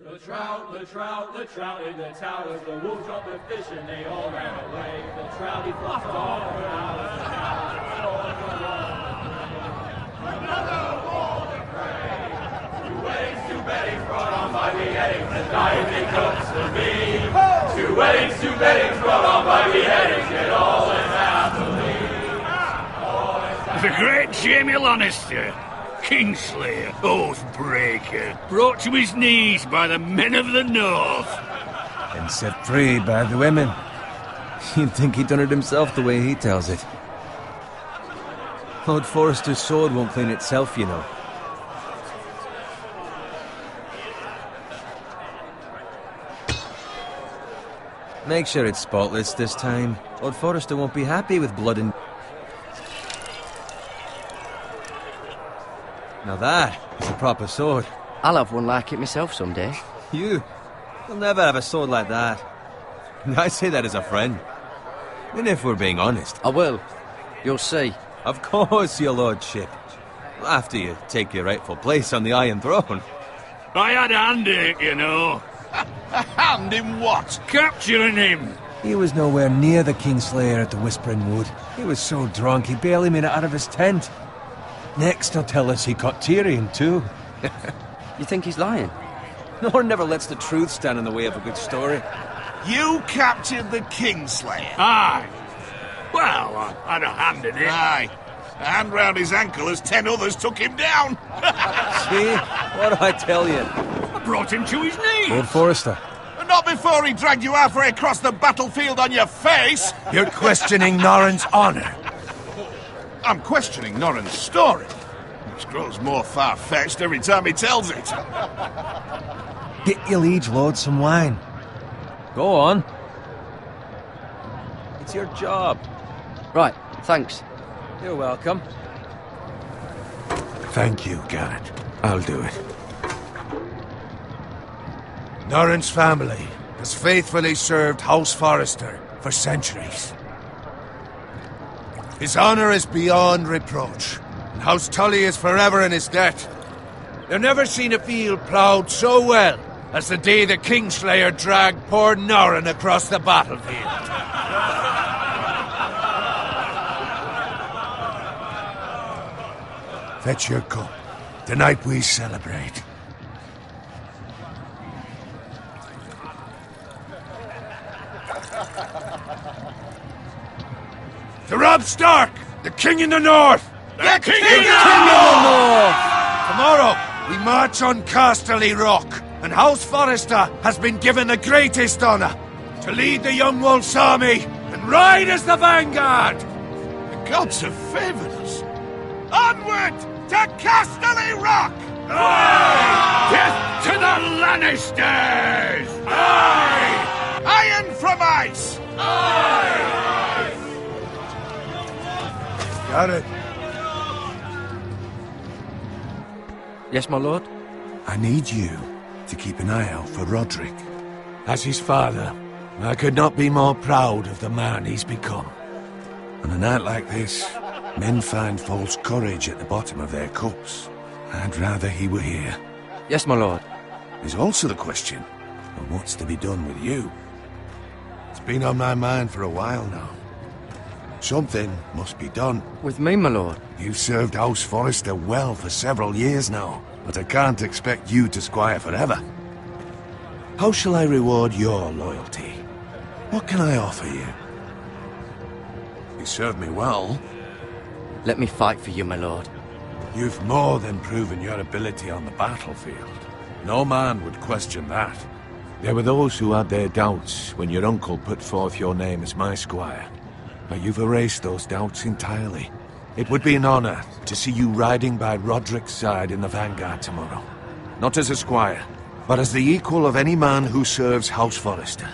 The trout in the towers, the wolves dropped the fish and they all ran away. The trout, he flopped off for hours. Another war to pray. 2 weddings, 2 beddings brought on by beheadings, and diving cooks to be. 2 weddings, 2 beddings brought on by beheadings, yet all is happily. The great Jamie Lannister, Kingslayer, Oathbreaker, brought to his knees by the men of the North. And set free by the women. You'd think he'd done it himself the way he tells it. Lord Forrester's sword won't clean itself, you know. Make sure it's spotless this time. Lord Forrester won't be happy with blood and... Now that is a proper sword. I'll have one like it myself someday. You'll never have a sword like that. I say that as a friend. And if we're being honest... I will. You'll see. Of course, your lordship. After you take your rightful place on the Iron Throne. I had a hand in it, you know. A hand in what? Capturing him. He was nowhere near the Kingslayer at the Whispering Wood. He was so drunk he barely made it out of his tent. Next he'll tell us he caught Tyrion too. You think he's lying? Nor never lets the truth stand in the way of a good story. You captured the Kingslayer? Aye. Well, I had a hand in it. Aye. A hand round his ankle as 10 others took him down. See? What do I tell you? I brought him to his knees. Lord Forrester. Not before he dragged you halfway across the battlefield on your face. You're questioning Norrin's honor. I'm questioning Norrin's story, which grows more far-fetched every time he tells it. Get your liege lord some wine. Go on. It's your job. Right, thanks. You're welcome. Thank you, Gared. I'll do it. Norrin's family has faithfully served House Forrester for centuries. His honor is beyond reproach, and House Tully is forever in his debt. They've never seen a field ploughed so well as the day the Kingslayer dragged poor Norrin across the battlefield. Fetch your cup. Tonight we celebrate. To Robb Stark, the King in the North! The King in the North! Tomorrow, we march on Casterly Rock, and House Forrester has been given the greatest honor to lead the Young Wolf's army and ride as the vanguard! The gods have favored us. Onward to Casterly Rock! Aye! Death to the Lannisters! Aye! Iron from ice! Aye! Got it. Yes, my lord? I need you to keep an eye out for Roderick. As his father, I could not be more proud of the man he's become. On a night like this, men find false courage at the bottom of their cups. I'd rather he were here. Yes, my lord. There's also the question of what's to be done with you. It's been on my mind for a while now. Something must be done. With me, my lord? You've served House Forrester well for several years now, but I can't expect you to squire forever. How shall I reward your loyalty? What can I offer you? You served me well. Let me fight for you, my lord. You've more than proven your ability on the battlefield. No man would question that. There were those who had their doubts when your uncle put forth your name as my squire. But you've erased those doubts entirely. It would be an honor to see you riding by Roderick's side in the vanguard tomorrow. Not as a squire, but as the equal of any man who serves House Forrester.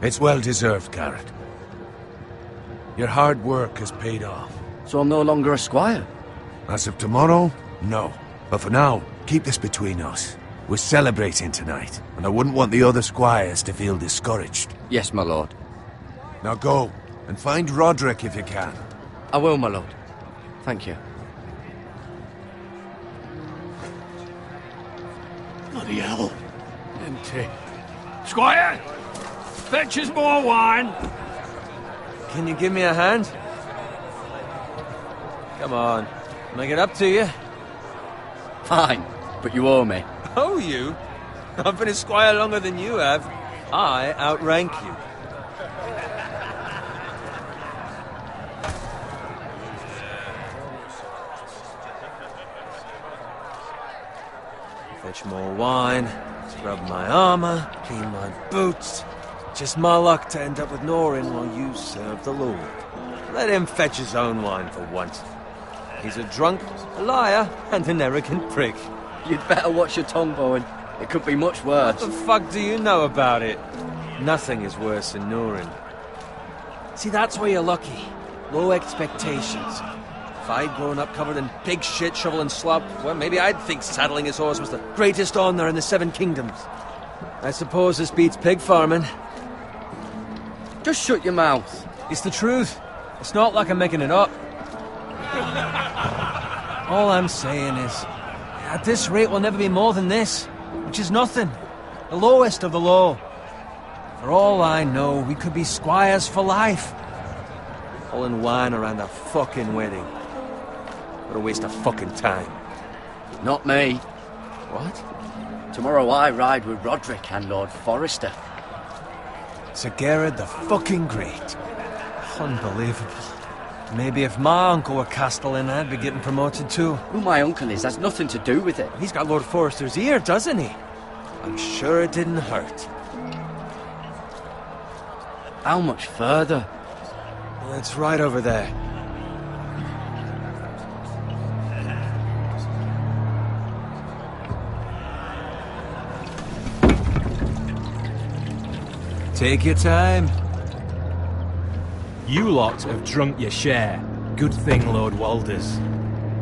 It's well deserved, Gared. Your hard work has paid off. So I'm no longer a squire? As of tomorrow, no. But for now, keep this between us. We're celebrating tonight, and I wouldn't want the other squires to feel discouraged. Yes, my lord. Now go, and find Roderick if you can. I will, my lord. Thank you. Bloody hell. Empty. Squire! Fetch us more wine! Can you give me a hand? Come on. Make it up to you. Fine, but you owe me. Oh, you? I've been a squire longer than you have. I outrank you. Fetch more wine, scrub my armor, clean my boots. Just my luck to end up with Norin while you serve the Lord. Let him fetch his own wine for once. He's a drunk, a liar, and an arrogant prick. You'd better watch your tongue, Bowen. It could be much worse. What the fuck do you know about it? Nothing is worse than Norin. See, that's where you're lucky. Low expectations. If I'd grown up covered in pig shit, shovel and slop, well, maybe I'd think saddling his horse was the greatest honor in the Seven Kingdoms. I suppose this beats pig farming. Just shut your mouth. It's the truth. It's not like I'm making it up. All I'm saying is, at this rate we'll never be more than this, which is nothing. The lowest of the low. For all I know, we could be squires for life. Pulling wine around a fucking wedding. What a waste of fucking time. Not me. What? Tomorrow I ride with Roderick and Lord Forrester. Sir Gared the fucking Great. Unbelievable. Maybe if my uncle were Castellan, I'd be getting promoted too. Who my uncle is has nothing to do with it. He's got Lord Forrester's ear, doesn't he? I'm sure it didn't hurt. How much further? Well, it's right over there. Take your time. You lot have drunk your share. Good thing Lord Walder's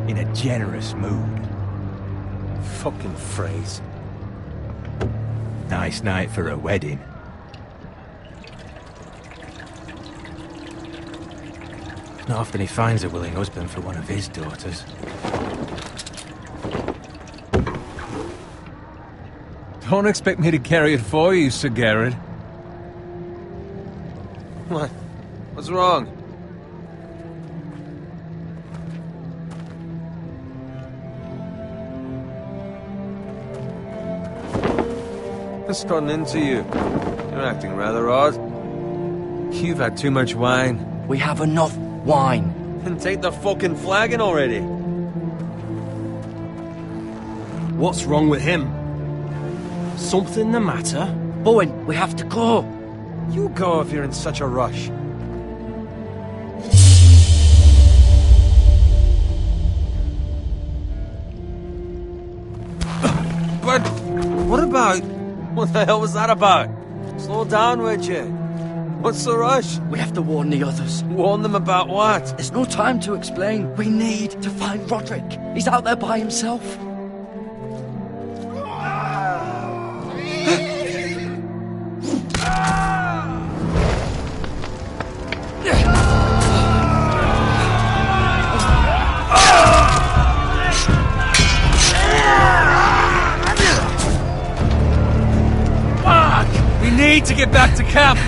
in a generous mood. Fucking phrase. Nice night for a wedding. Not often he finds a willing husband for one of his daughters. Don't expect me to carry it for you, Sir Gared. What? What's wrong? What's gotten into you? You're acting rather odd. You've had too much wine. We have enough wine. Then take the fucking flagon already. What's wrong with him? Something the matter? Bowen, we have to go. You go if you're in such a rush. But what about... What the hell was that about? Slow down, would you? What's the rush? We have to warn the others. Warn them about what? There's no time to explain. We need to find Roderick. He's out there by himself. We need to get back to camp.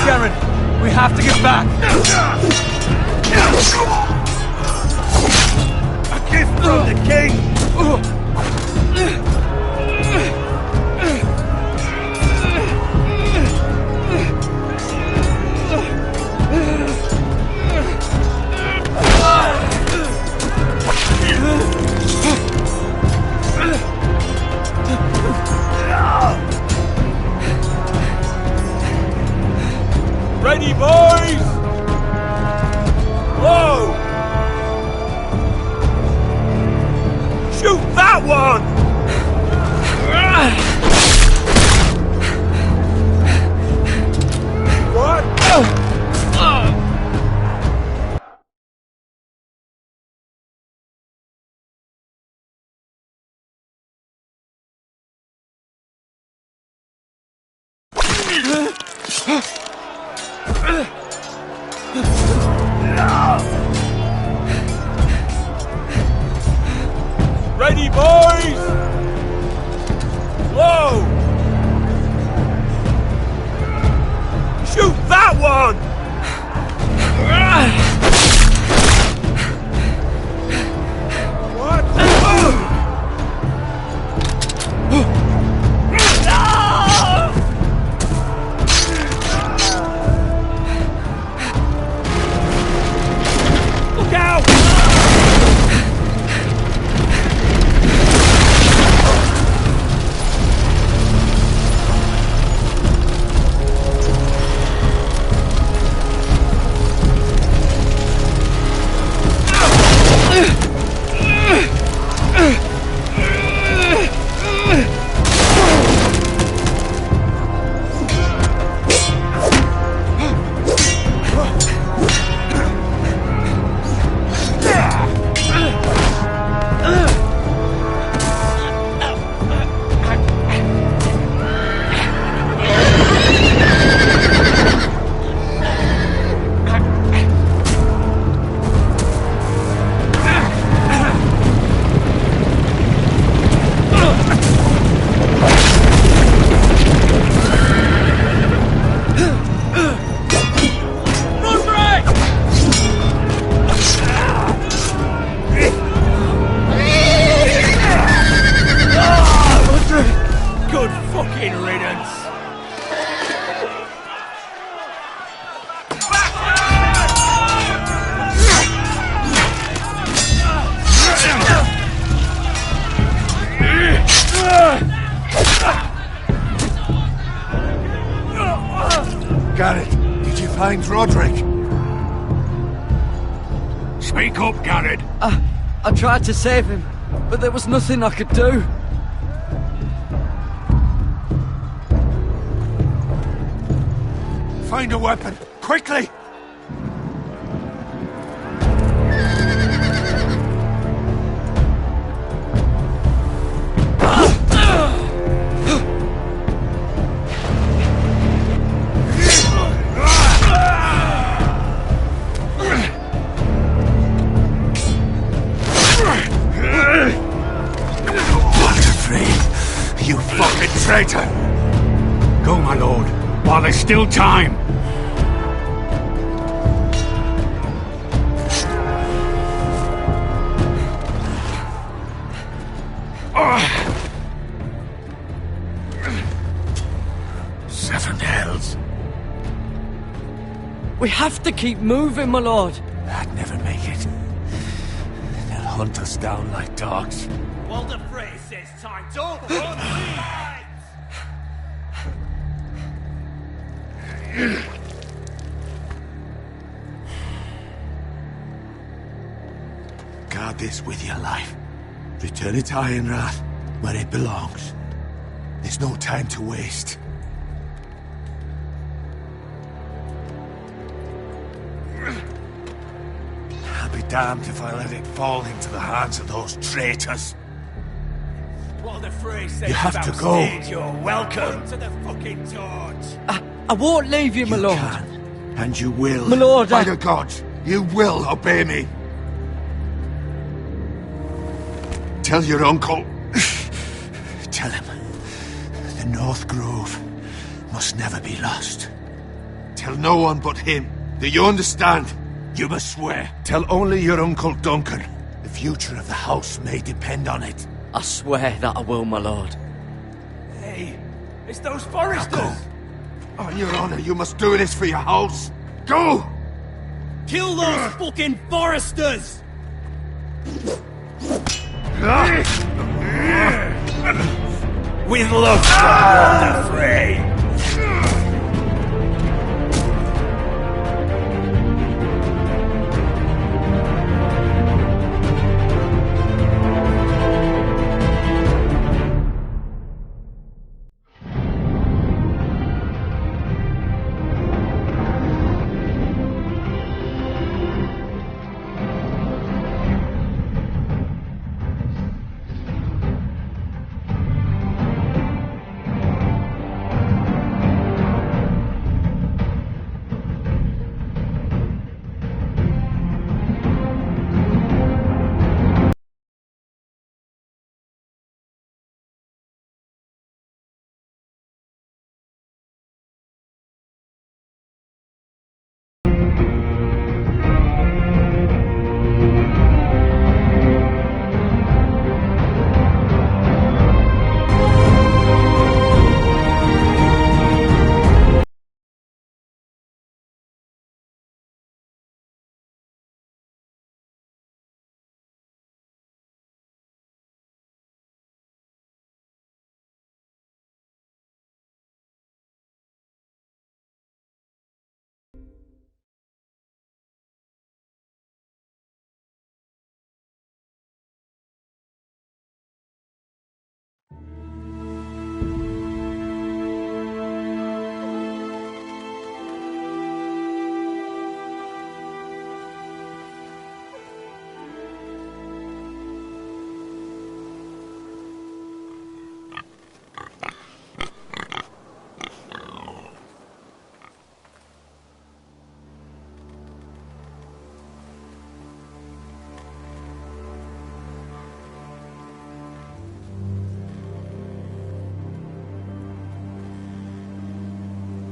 Gared, we have to get back. A gift from the king. Ready, boys! Whoa! Shoot that one! Ready, boys! Whoa! Shoot that one! What? Look out! Gared, did you find Roderick? Speak up, Gared. I tried to save him, but there was nothing I could do. Find a weapon, quickly! You fucking traitor! Go, my lord, while there's still time. Seven hells. We have to keep moving, my lord. I'd never make it. They'll hunt us down like dogs. Walder Frey says time. Don't run, Guard this with your life. Return it to Ironrath, where it belongs. There's no time to waste. I'll be damned if I let it fall into the hands of those traitors. Walder Frey says You have to go. You're welcome to the fucking torch. I won't leave you, my lord. Can, and you will. My lord, By the gods, you will obey me. Tell your uncle. Tell him. The North Grove must never be lost. Tell no one but him. Do you understand? You must swear. Tell only your Uncle Duncan. The future of the house may depend on it. I swear that I will, my lord. Hey, it's those Forresters. Go. On your honor, you must do this for your house. Go! Kill those fucking Forresters! With love from Walder Frey.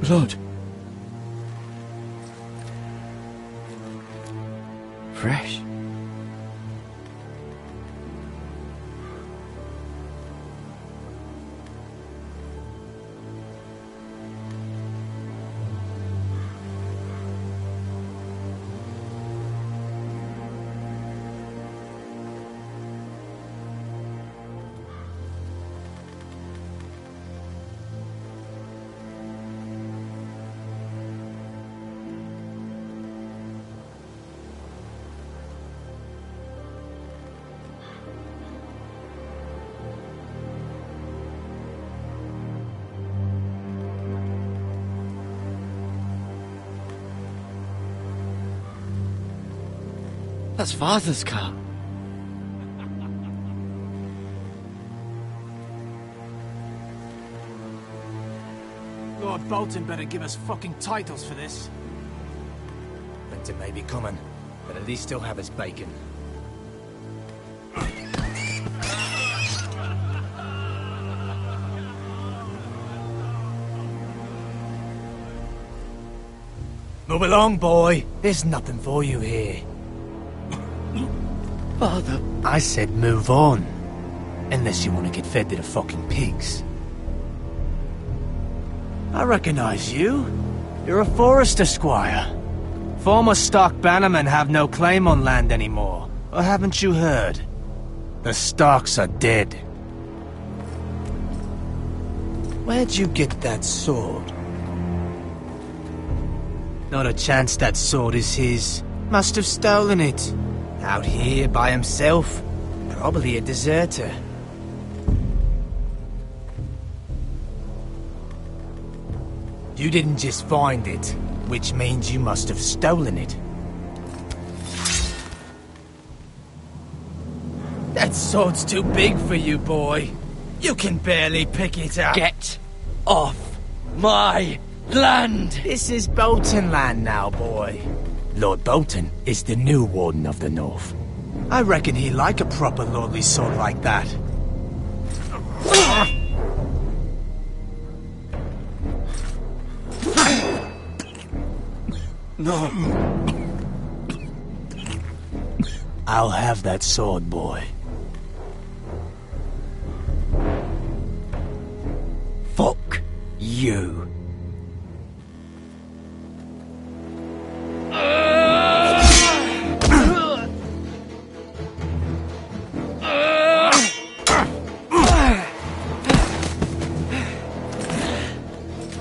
Blood. Fresh. That's Father's car. Lord Bolton better give us fucking titles for this. Winter may be coming, but at least he'll have his bacon. Move along, boy. There's nothing for you here. Father. I said move on. Unless you want to get fed to the fucking pigs. I recognize you. You're a Forrester squire. Former Stark bannermen have no claim on land anymore. Or haven't you heard? The Starks are dead. Where'd you get that sword? Not a chance that sword is his. Must have stolen it. Out here by himself. Probably a deserter. You didn't just find it, which means you must have stolen it. That sword's too big for you, boy. You can barely pick it up. Get off my land! This is Bolton land now, boy. Lord Bolton is the new Warden of the North. I reckon he'd like a proper lordly sword like that. No. I'll have that sword, boy. Fuck you.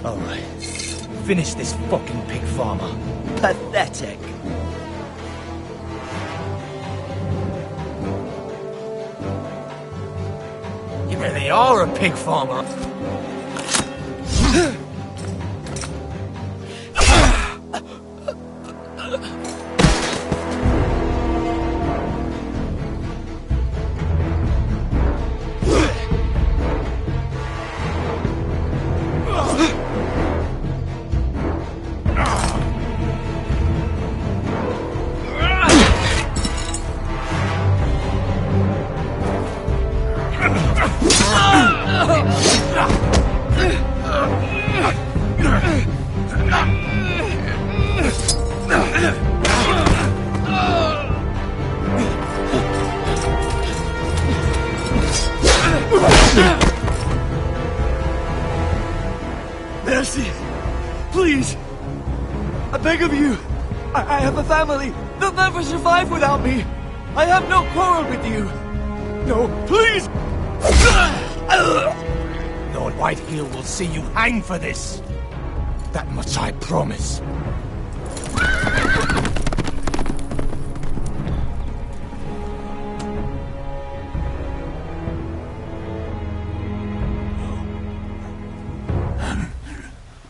Alright. Finish this fucking pig farmer. Pathetic. You really are a pig farmer. Mercy! Please! I beg of you! I have a family! They'll never survive without me! I have no quarrel with you! No, please! Lord Whitehill will see you hang for this. That much I promise.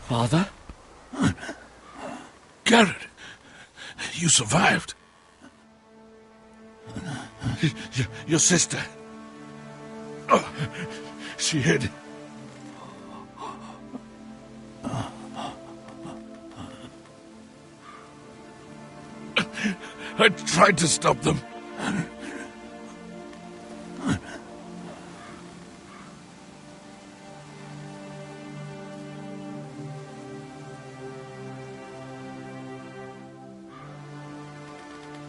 Father? Gared, you survived. Your sister. Oh, she hid. I tried to stop them.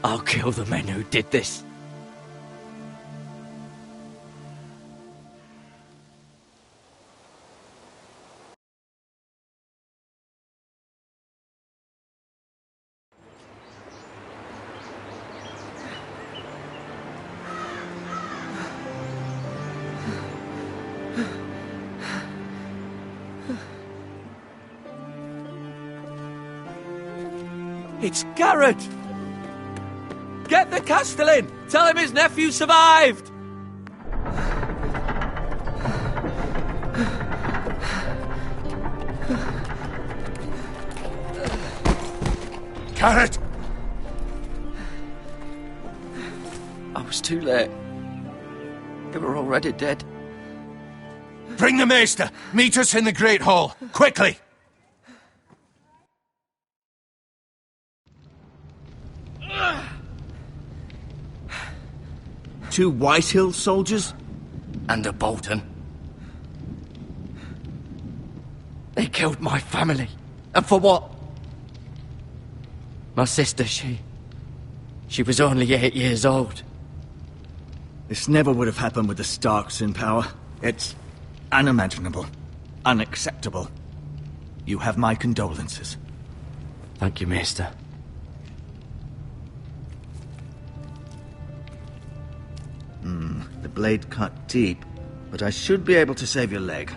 I'll kill the men who did this. It's Gared! Get the Castellan! Tell him his nephew survived! Gared! I was too late. They were already dead. Bring the Maester! Meet us in the Great Hall! Quickly! Two Whitehill soldiers? And a Bolton. They killed my family. And for what? My sister, she was only 8 years old. This never would have happened with the Starks in power. It's unimaginable. Unacceptable. You have my condolences. Thank you, Maester. The blade cut deep, but I should be able to save your leg.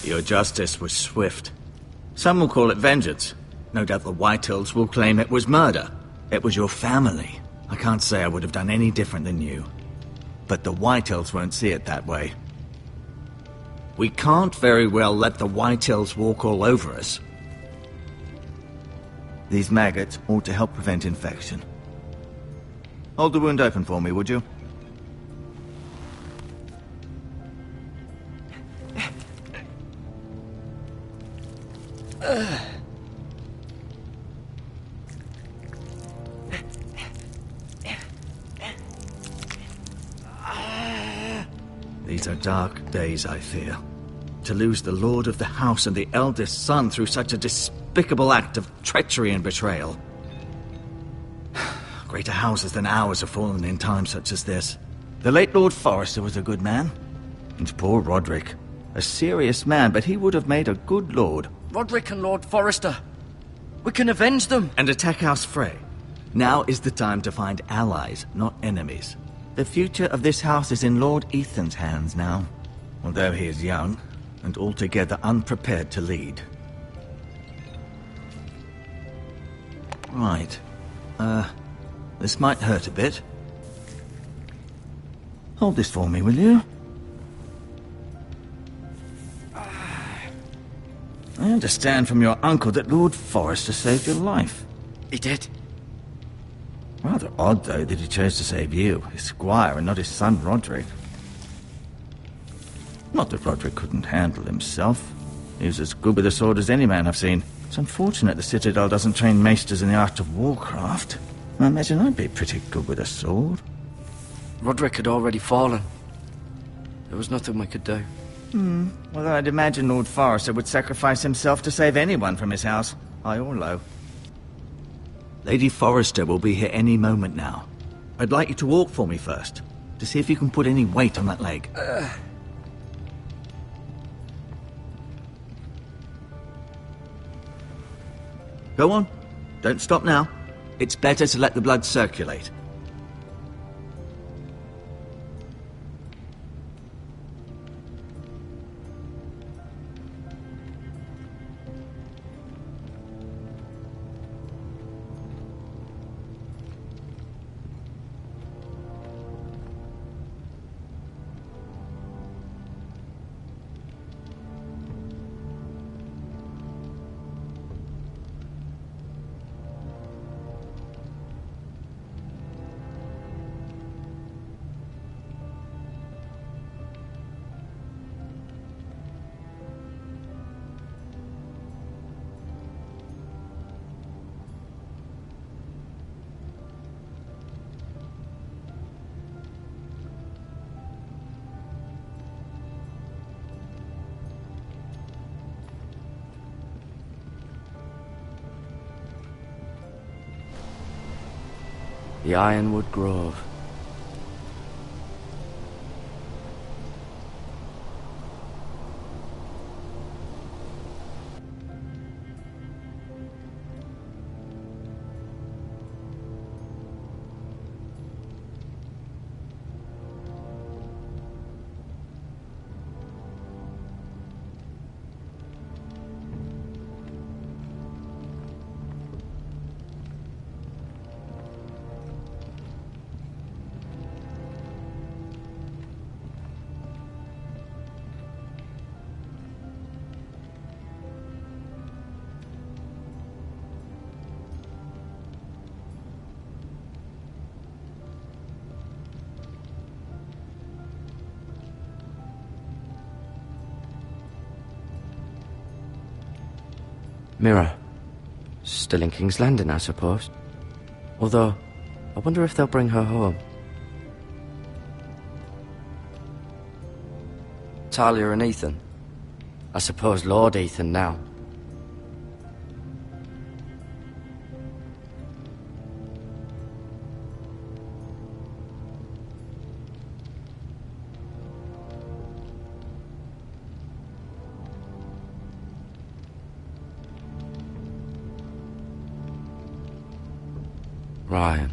Your justice was swift. Some will call it vengeance. No doubt the Whitehills will claim it was murder. It was your family. I can't say I would have done any different than you. But the Whitehills won't see it that way. We can't very well let the Whitehills walk all over us. These maggots ought to help prevent infection. Hold the wound open for me, would you? These are dark days, I fear. To lose the Lord of the House and the eldest son through such a despicable act of treachery and betrayal. Greater houses than ours have fallen in times such as this. The late Lord Forrester was a good man. And poor Roderick. A serious man, but he would have made a good lord. Roderick and Lord Forrester. We can avenge them. And attack House Frey. Now is the time to find allies, not enemies. The future of this house is in Lord Ethan's hands now. Although he is young, and altogether unprepared to lead. Right. This might hurt a bit. Hold this for me, will you? I understand from your uncle that Lord Forrester saved your life. He did. Rather odd, though, that he chose to save you, his squire, and not his son Roderick. Not that Roderick couldn't handle himself. He was as good with a sword as any man I've seen. It's unfortunate the Citadel doesn't train maesters in the art of warcraft. I imagine I'd be pretty good with a sword. Roderick had already fallen. There was nothing we could do. Although I'd imagine Lord Forrester would sacrifice himself to save anyone from his house, high or low. Lady Forrester will be here any moment now. I'd like you to walk for me first, to see if you can put any weight on that leg. Go on. Don't stop now. It's better to let the blood circulate. The Ironwood Grove. Mira. Still in King's Landing, I suppose. Although, I wonder if they'll bring her home. Talia and Ethan. I suppose Lord Ethan now. Ryan.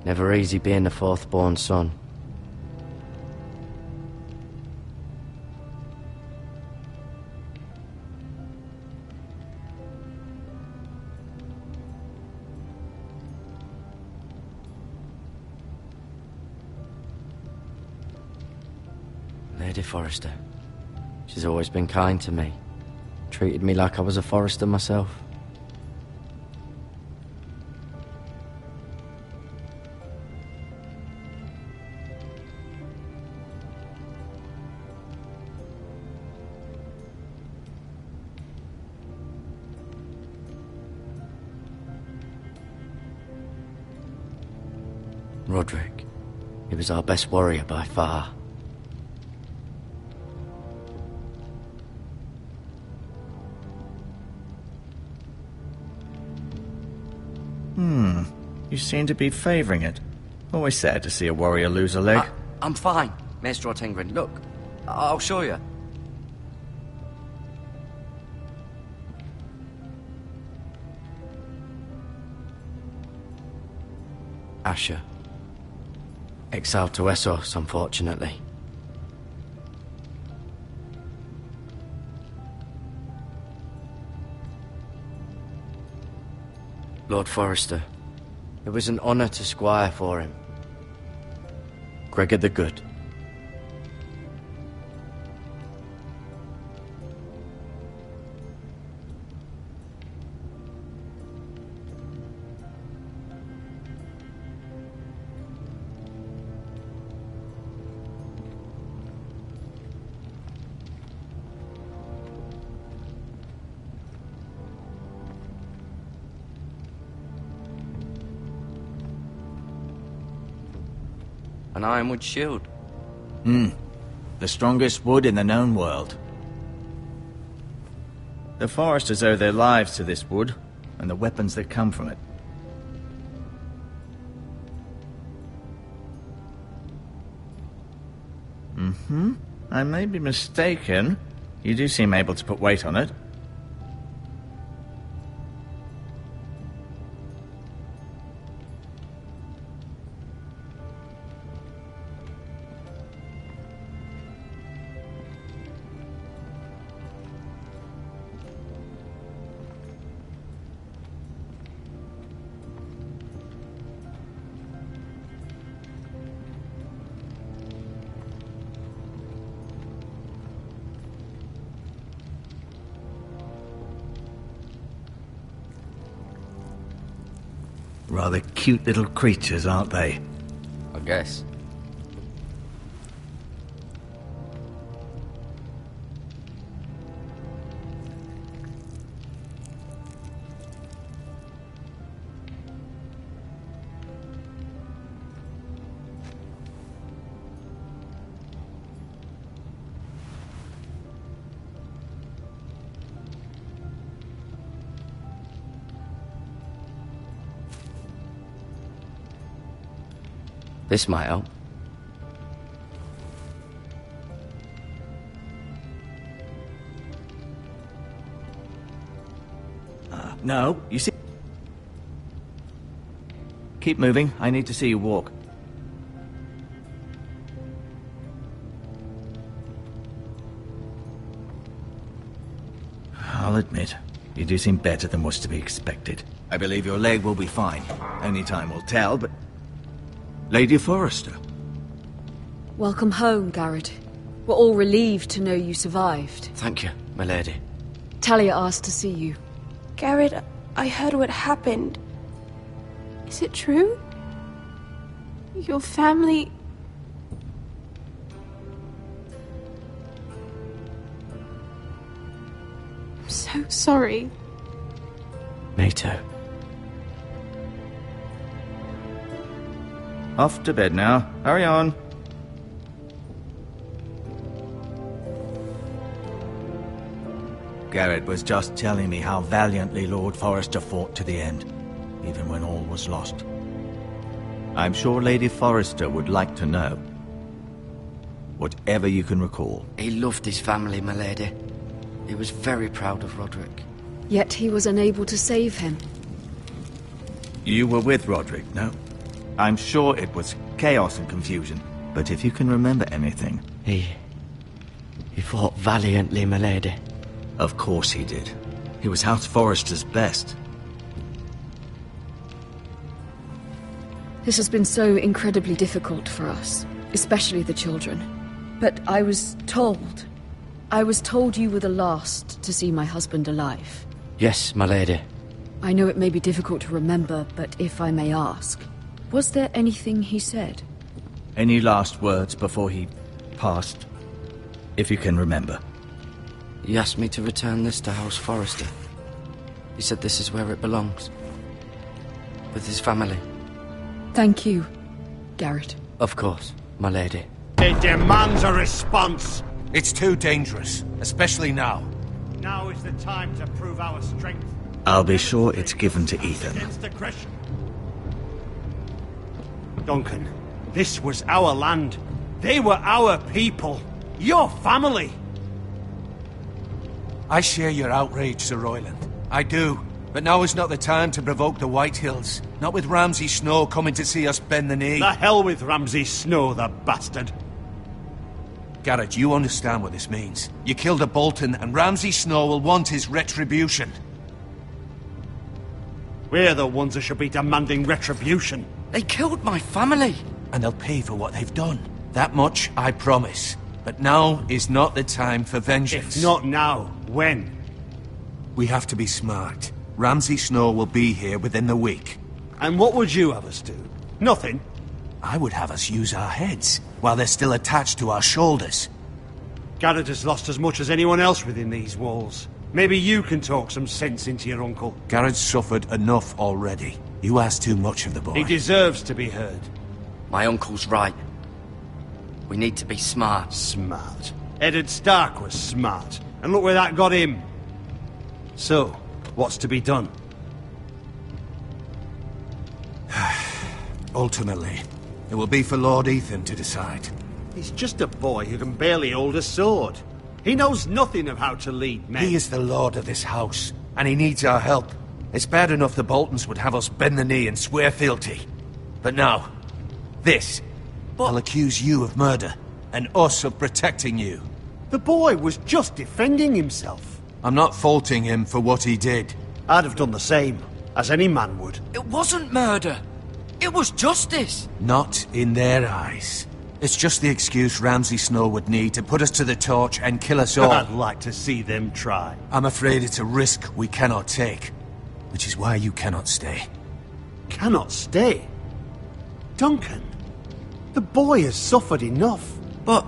Never easy being the fourth-born son. Lady Forrester. She's always been kind to me. Treated me like I was a Forrester myself. Roderick. He was our best warrior by far. You seem to be favouring it. Always sad to see a warrior lose a leg. I'm fine, Maester Ortengrin. Look, I'll show you. Asher. Exiled to Essos, unfortunately. Lord Forrester. It was an honour to squire for him. Gregor the Good. An Ironwood shield. The strongest wood in the known world. The Foresters owe their lives to this wood, and the weapons that come from it. I may be mistaken. You do seem able to put weight on it. Rather cute little creatures, aren't they? I guess. This might help. No, you see... Keep moving. I need to see you walk. I'll admit, you do seem better than was to be expected. I believe your leg will be fine. Only time will tell, but... Lady Forrester. Welcome home, Gared. We're all relieved to know you survived. Thank you, my lady. Talia asked to see you. Gared, I heard what happened. Is it true? Your family... I'm so sorry. Me too. Off to bed now. Hurry on. Gared was just telling me how valiantly Lord Forrester fought to the end, even when all was lost. I'm sure Lady Forrester would like to know. Whatever you can recall. He loved his family, my lady. He was very proud of Roderick. Yet he was unable to save him. You were with Roderick, no? I'm sure it was chaos and confusion, but if you can remember anything... He fought valiantly, my lady. Of course he did. He was House Forrester's best. This has been so incredibly difficult for us, especially the children. But I was told you were the last to see my husband alive. Yes, my lady. I know it may be difficult to remember, but if I may ask, was there anything he said? Any last words before he passed? If you can remember. He asked me to return this to House Forrester. He said this is where it belongs. With his family. Thank you, Gared. Of course, my lady. It demands a response. It's too dangerous, especially now. Now is the time to prove our strength. I'll be sure it's given to Ethan. Against aggression. Duncan, this was our land. They were our people. Your family. I share your outrage, Sir Royland. I do. But now is not the time to provoke the Whitehills. Not with Ramsay Snow coming to see us bend the knee. The hell with Ramsay Snow, the bastard. Gared, you understand what this means. You killed a Bolton, and Ramsay Snow will want his retribution. We're the ones that should be demanding retribution. They killed my family. And they'll pay for what they've done. That much, I promise. But now is not the time for vengeance. If not now, when? We have to be smart. Ramsay Snow will be here within the week. And what would you have us do? Nothing? I would have us use our heads, while they're still attached to our shoulders. Gared has lost as much as anyone else within these walls. Maybe you can talk some sense into your uncle. Gared's suffered enough already. You ask too much of the boy. He deserves to be heard. My uncle's right. We need to be smart. Smart. Eddard Stark was smart. And look where that got him. So, what's to be done? Ultimately, it will be for Lord Ethan to decide. He's just a boy who can barely hold a sword. He knows nothing of how to lead men. He is the lord of this house, and he needs our help. It's bad enough the Boltons would have us bend the knee and swear fealty. But now, this. I'll accuse you of murder, and us of protecting you. The boy was just defending himself. I'm not faulting him for what he did. I'd have done the same, as any man would. It wasn't murder. It was justice. Not in their eyes. It's just the excuse Ramsay Snow would need to put us to the torch and kill us all. I'd like to see them try. I'm afraid it's a risk we cannot take, which is why you cannot stay. Cannot stay? Duncan, the boy has suffered enough. But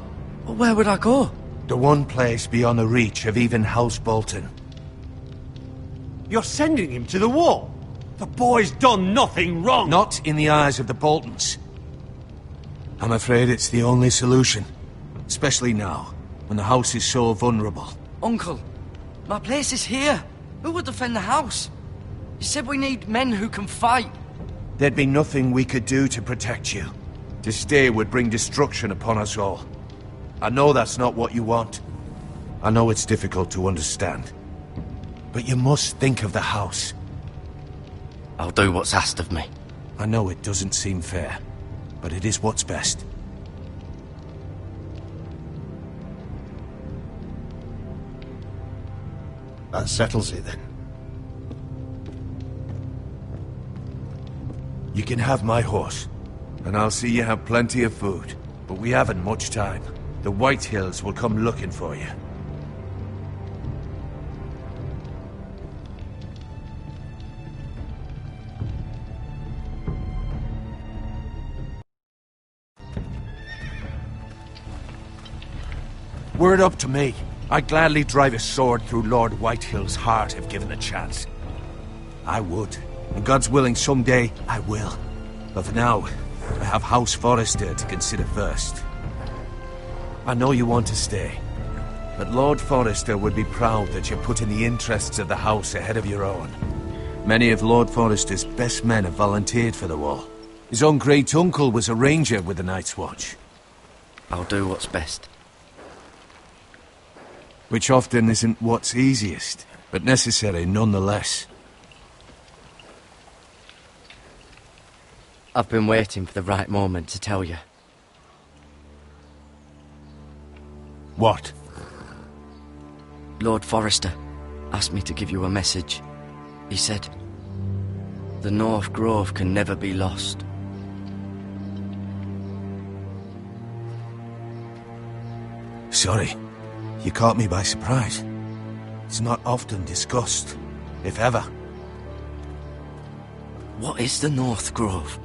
where would I go? The one place beyond the reach of even House Bolton. You're sending him to the wall? The boy's done nothing wrong! Not in the eyes of the Boltons. I'm afraid it's the only solution. Especially now, when the house is so vulnerable. Uncle, my place is here. Who will defend the house? You said we need men who can fight. There'd be nothing we could do to protect you. To stay would bring destruction upon us all. I know that's not what you want. I know it's difficult to understand. But you must think of the house. I'll do what's asked of me. I know it doesn't seem fair, but it is what's best. That settles it then. You can have my horse, and I'll see you have plenty of food. But we haven't much time. The Whitehills will come looking for you. Were it up to me, I'd gladly drive a sword through Lord Whitehill's heart if given the chance. I would. And God's willing, someday I will. But for now, I have House Forrester to consider first. I know you want to stay, but Lord Forrester would be proud that you're putting the interests of the house ahead of your own. Many of Lord Forrester's best men have volunteered for the wall. His own great-uncle was a ranger with the Night's Watch. I'll do what's best. Which often isn't what's easiest, but necessary nonetheless. I've been waiting for the right moment to tell you. What? Lord Forrester asked me to give you a message. He said, the North Grove can never be lost. Sorry. You caught me by surprise. It's not often discussed, if ever. What is the North Grove?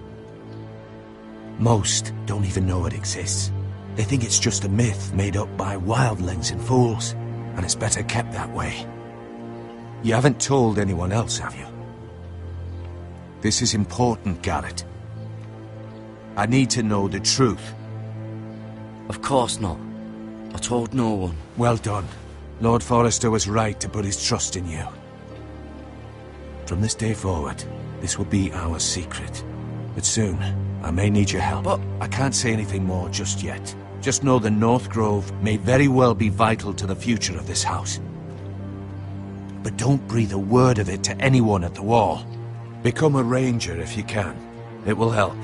Most don't even know it exists. They think it's just a myth made up by wildlings and fools, and it's better kept that way. You haven't told anyone else, have you? This is important, Gared. I need to know the truth. Of course not. I told no one. Well done. Lord Forrester was right to put his trust in you. From this day forward, this will be our secret. But soon, I may need your help. But I can't say anything more just yet. Just know the North Grove may very well be vital to the future of this house. But don't breathe a word of it to anyone at the wall. Become a ranger if you can. It will help.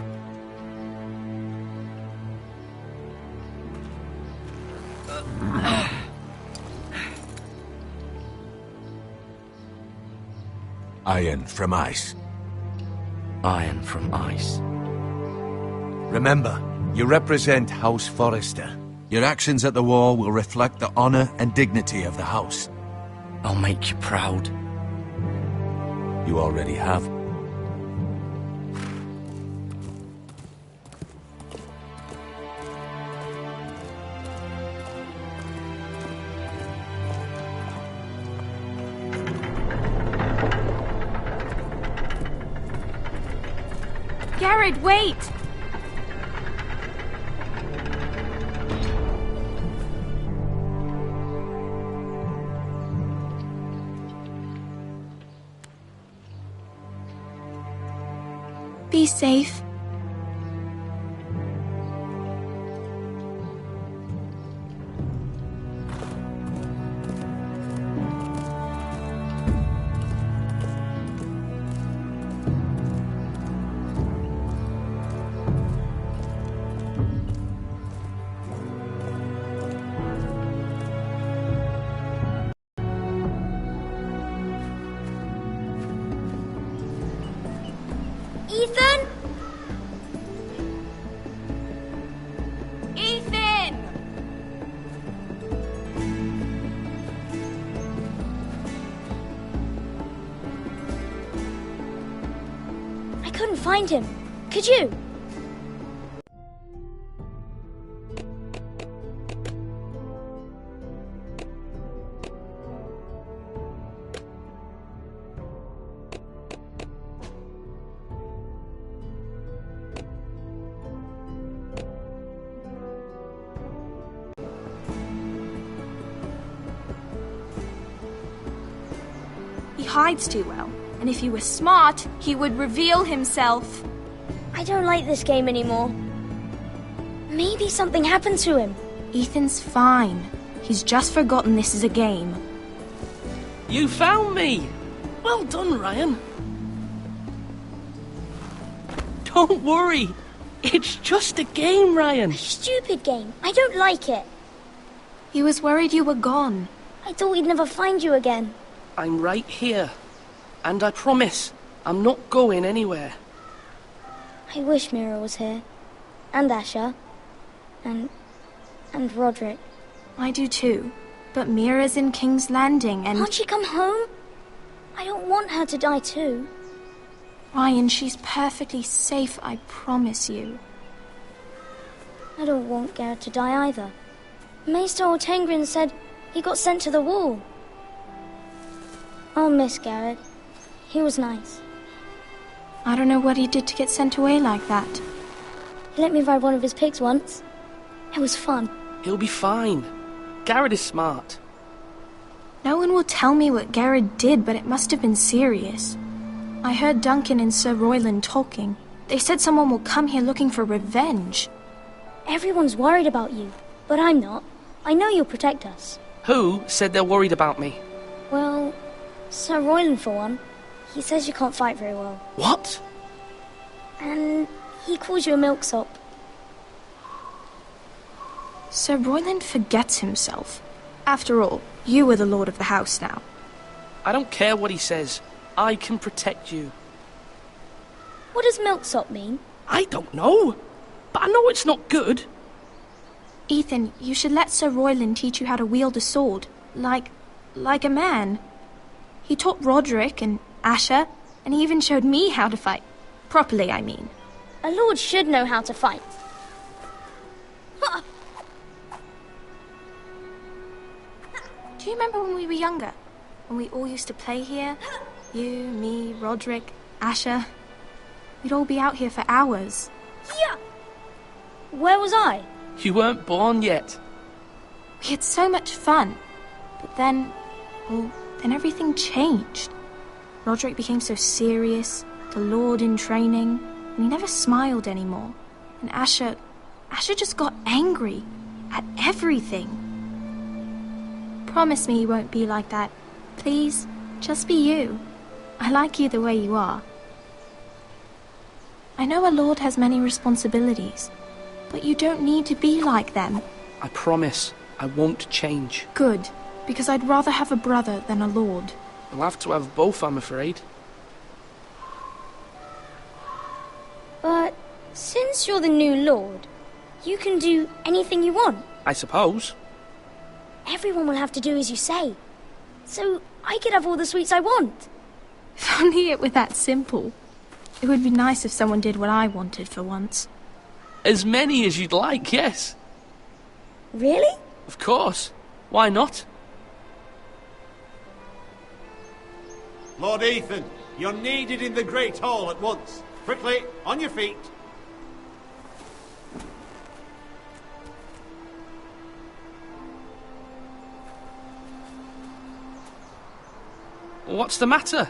Iron from ice. Iron from ice. Remember, you represent House Forrester. Your actions at the war will reflect the honor and dignity of the house. I'll make you proud. You already have. Gared, wait! Be safe. Ethan? Ethan! I couldn't find him. Could you? He hides too well, and if he were smart, he would reveal himself. I don't like this game anymore. Maybe something happened to him. Ethan's fine. He's just forgotten this is a game. You found me! Well done, Ryan. Don't worry. It's just a game, Ryan. A stupid game. I don't like it. He was worried you were gone. I thought we'd never find you again. I'm right here. And I promise, I'm not going anywhere. I wish Mira was here. And Asher. And Roderick. I do too. But Mira's in King's Landing and... Can't she come home? I don't want her to die too. Ryan, she's perfectly safe, I promise you. I don't want Gared to die either. Maester Ortengrin said he got sent to the wall. I'll miss Gared. He was nice. I don't know what he did to get sent away like that. He let me ride one of his pigs once. It was fun. He'll be fine. Gared is smart. No one will tell me what Gared did, but it must have been serious. I heard Duncan and Sir Royland talking. They said someone will come here looking for revenge. Everyone's worried about you, but I'm not. I know you'll protect us. Who said they're worried about me? Well, Sir Royland for one. He says you can't fight very well. What? And he calls you a milksop. Sir Royland forgets himself. After all, you are the lord of the house now. I don't care what he says. I can protect you. What does milksop mean? I don't know. But I know it's not good. Ethan, you should let Sir Royland teach you how to wield a sword. Like a man. He taught Roderick and Asher, and he even showed me how to fight. Properly, I mean. A lord should know how to fight. Do you remember when we were younger? When we all used to play here? You, me, Roderick, Asher. We'd all be out here for hours. Yeah. Where was I? You weren't born yet. We had so much fun. But then everything changed. Roderick became so serious, the lord in training, and he never smiled anymore. And Asher just got angry at everything. Promise me you won't be like that. Please, just be you. I like you the way you are. I know a lord has many responsibilities, but you don't need to be like them. I promise I won't change. Good, because I'd rather have a brother than a lord. I'll have to have both, I'm afraid. But since you're the new lord, you can do anything you want. I suppose. Everyone will have to do as you say. So I could have all the sweets I want. If only it were that simple. It would be nice if someone did what I wanted for once. As many as you'd like, yes. Really? Of course. Why not? Lord Ethan, you're needed in the Great Hall at once. Quickly, on your feet. What's the matter?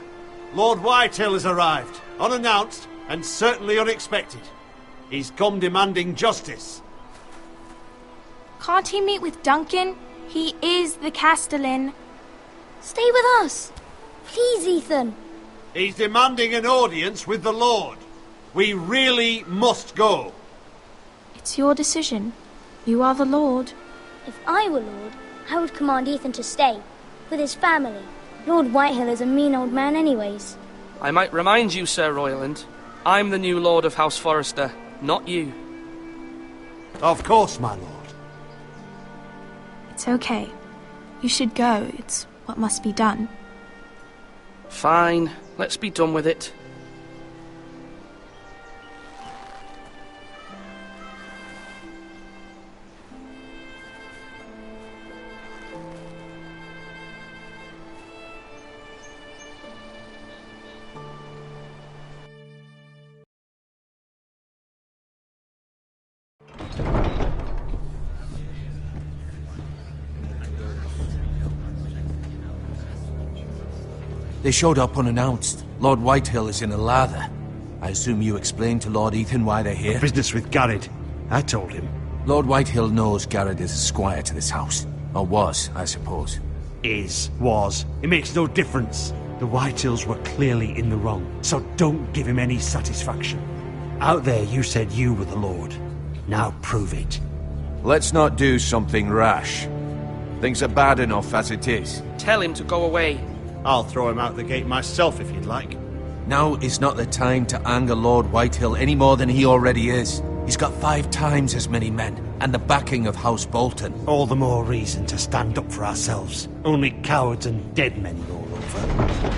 Lord Whitehill has arrived, unannounced and certainly unexpected. He's come demanding justice. Can't he meet with Duncan? He is the Castellan. Stay with us. Please, Ethan. He's demanding an audience with the Lord. We really must go. It's your decision. You are the Lord. If I were Lord, I would command Ethan to stay, with his family. Lord Whitehill is a mean old man anyways. I might remind you, Sir Royland, I'm the new Lord of House Forrester, not you. Of course, my lord. It's okay. You should go. It's what must be done. Fine. Let's be done with it. They showed up unannounced. Lord Whitehill is in a lather. I assume you explained to Lord Ethan why they're here? Business with Gared. I told him. Lord Whitehill knows Gared is a squire to this house. Or was, I suppose. Was. It makes no difference. The Whitehills were clearly in the wrong, so don't give him any satisfaction. Out there you said you were the Lord. Now prove it. Let's not do something rash. Things are bad enough as it is. Tell him to go away. I'll throw him out the gate myself if you'd like. Now is not the time to anger Lord Whitehill any more than he already is. He's got 5 times as many men, and the backing of House Bolton. All the more reason to stand up for ourselves. Only cowards and dead men roll over.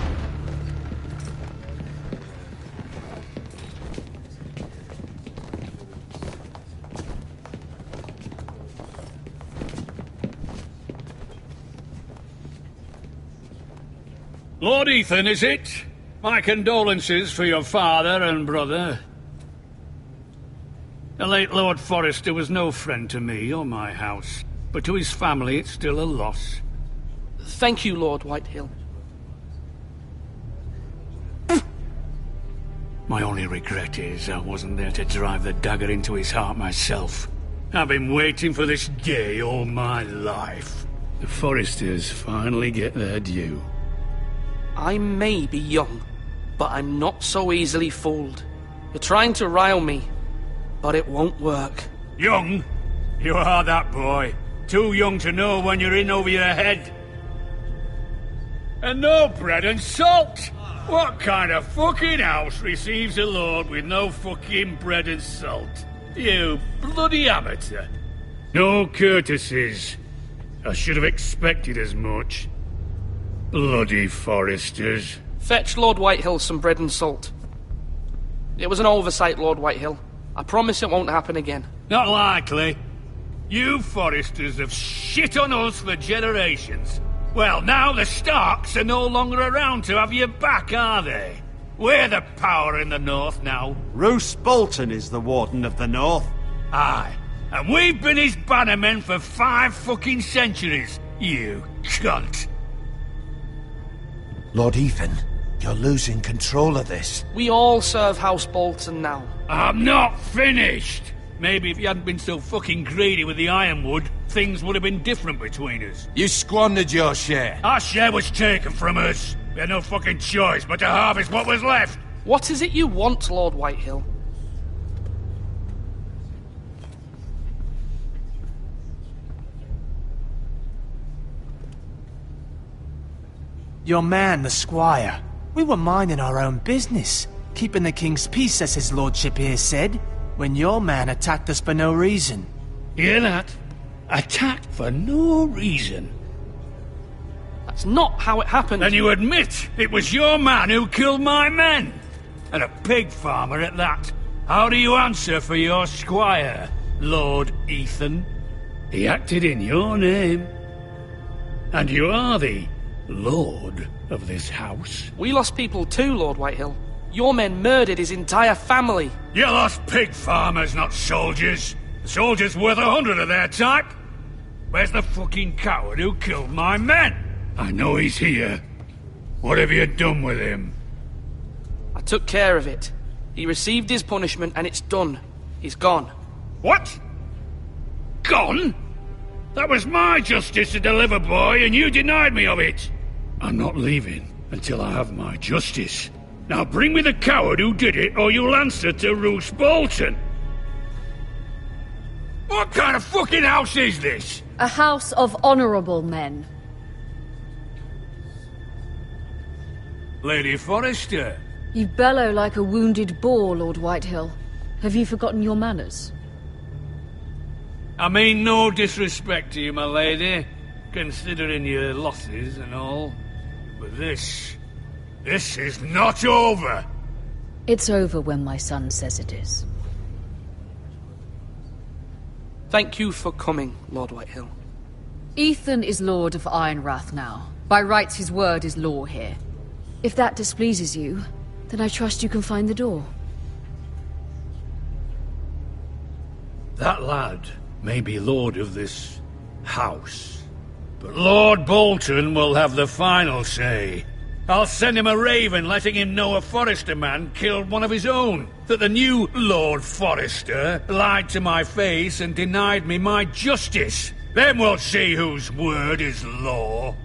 Lord Ethan, is it? My condolences for your father and brother. The late Lord Forrester was no friend to me or my house, but to his family it's still a loss. Thank you, Lord Whitehill. My only regret is I wasn't there to drive the dagger into his heart myself. I've been waiting for this day all my life. The Forresters finally get their due. I may be young, but I'm not so easily fooled. You're trying to rile me, but it won't work. Young? You are that boy. Too young to know when you're in over your head. And no bread and salt! What kind of fucking house receives a lord with no fucking bread and salt? You bloody amateur. No courtesies. I should have expected as much. Bloody Forresters. Fetch Lord Whitehill some bread and salt. It was an oversight, Lord Whitehill. I promise it won't happen again. Not likely. You Forresters have shit on us for generations. Well, now the Starks are no longer around to have you back, are they? We're the power in the north now. Roose Bolton is the Warden of the North. Aye. And we've been his bannermen for 5 fucking centuries. You cunt. Lord Ethan, you're losing control of this. We all serve House Bolton now. I'm not finished! Maybe if you hadn't been so fucking greedy with the Ironwood, things would have been different between us. You squandered your share. Our share was taken from us. We had no fucking choice but to harvest what was left. What is it you want, Lord Whitehill? Your man, the squire. We were minding our own business, keeping the king's peace, as his lordship here said, when your man attacked us for no reason. Hear that? Attacked for no reason. That's not how it happened. And you admit it was your man who killed my men? And a pig farmer at that. How do you answer for your squire, Lord Ethan? He acted in your name. And you are the Lord of this house. We lost people too, Lord Whitehill. Your men murdered his entire family. You lost pig farmers, not soldiers. The soldiers worth 100 of their type. Where's the fucking coward who killed my men? I know he's here. What have you done with him? I took care of it. He received his punishment and it's done. He's gone. What? Gone? That was my justice to deliver, boy, and you denied me of it. I'm not leaving until I have my justice. Now bring me the coward who did it, or you'll answer to Roose Bolton. What kind of fucking house is this? A house of honourable men. Lady Forrester. You bellow like a wounded boar, Lord Whitehill. Have you forgotten your manners? I mean no disrespect to you, my lady, considering your losses and all. But this is not over. It's over when my son says it is. Thank you for coming, Lord Whitehill. Ethan is Lord of Ironrath now. By rights, his word is law here. If that displeases you, then I trust you can find the door. That lad may be lord of this house, but Lord Bolton will have the final say. I'll send him a raven letting him know a Forrester man killed one of his own. That the new Lord Forrester lied to my face and denied me my justice. Then we'll see whose word is law.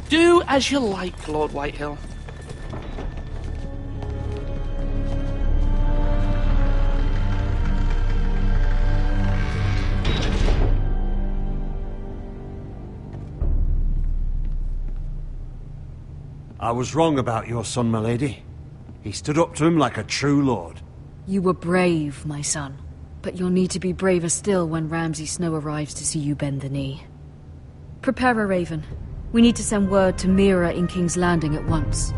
Do as you like, Lord Whitehill. I was wrong about your son, my lady. He stood up to him like a true lord. You were brave, my son. But you'll need to be braver still when Ramsay Snow arrives to see you bend the knee. Prepare a raven. We need to send word to Mira in King's Landing at once.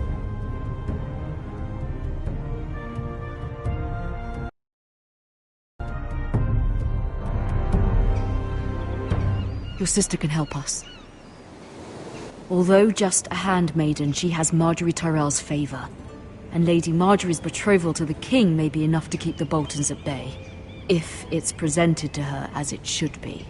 Your sister can help us. Although just a handmaiden, she has Marjorie Tyrell's favor. And Lady Marjorie's betrothal to the king may be enough to keep the Boltons at bay. If it's presented to her as it should be.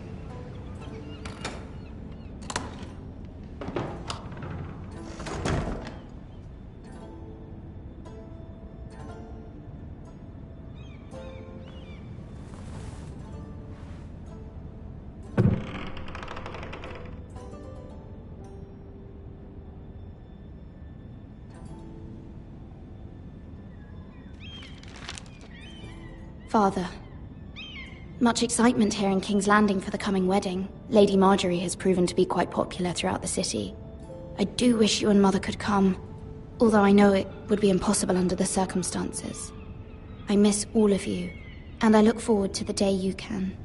Father. Much excitement here in King's Landing for the coming wedding. Lady Marjorie has proven to be quite popular throughout the city. I do wish you and Mother could come, although I know it would be impossible under the circumstances. I miss all of you, and I look forward to the day you can.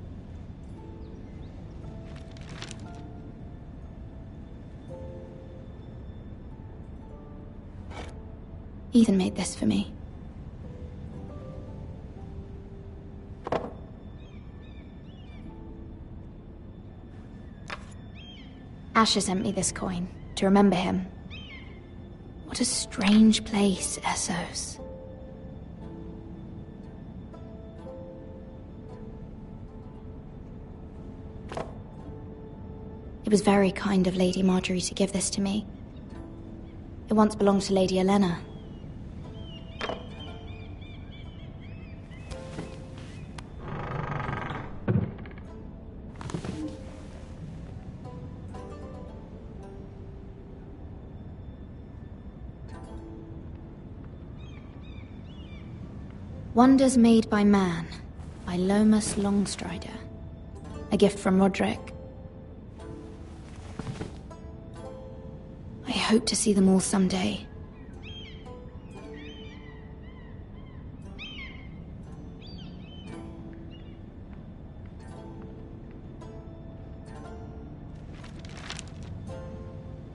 Ethan made this for me. Asher sent me this coin, to remember him. What a strange place, Essos. It was very kind of Lady Marjorie to give this to me. It once belonged to Lady Olenna. Wonders Made by Man, by Lomas Longstrider. A gift from Roderick. I hope to see them all someday.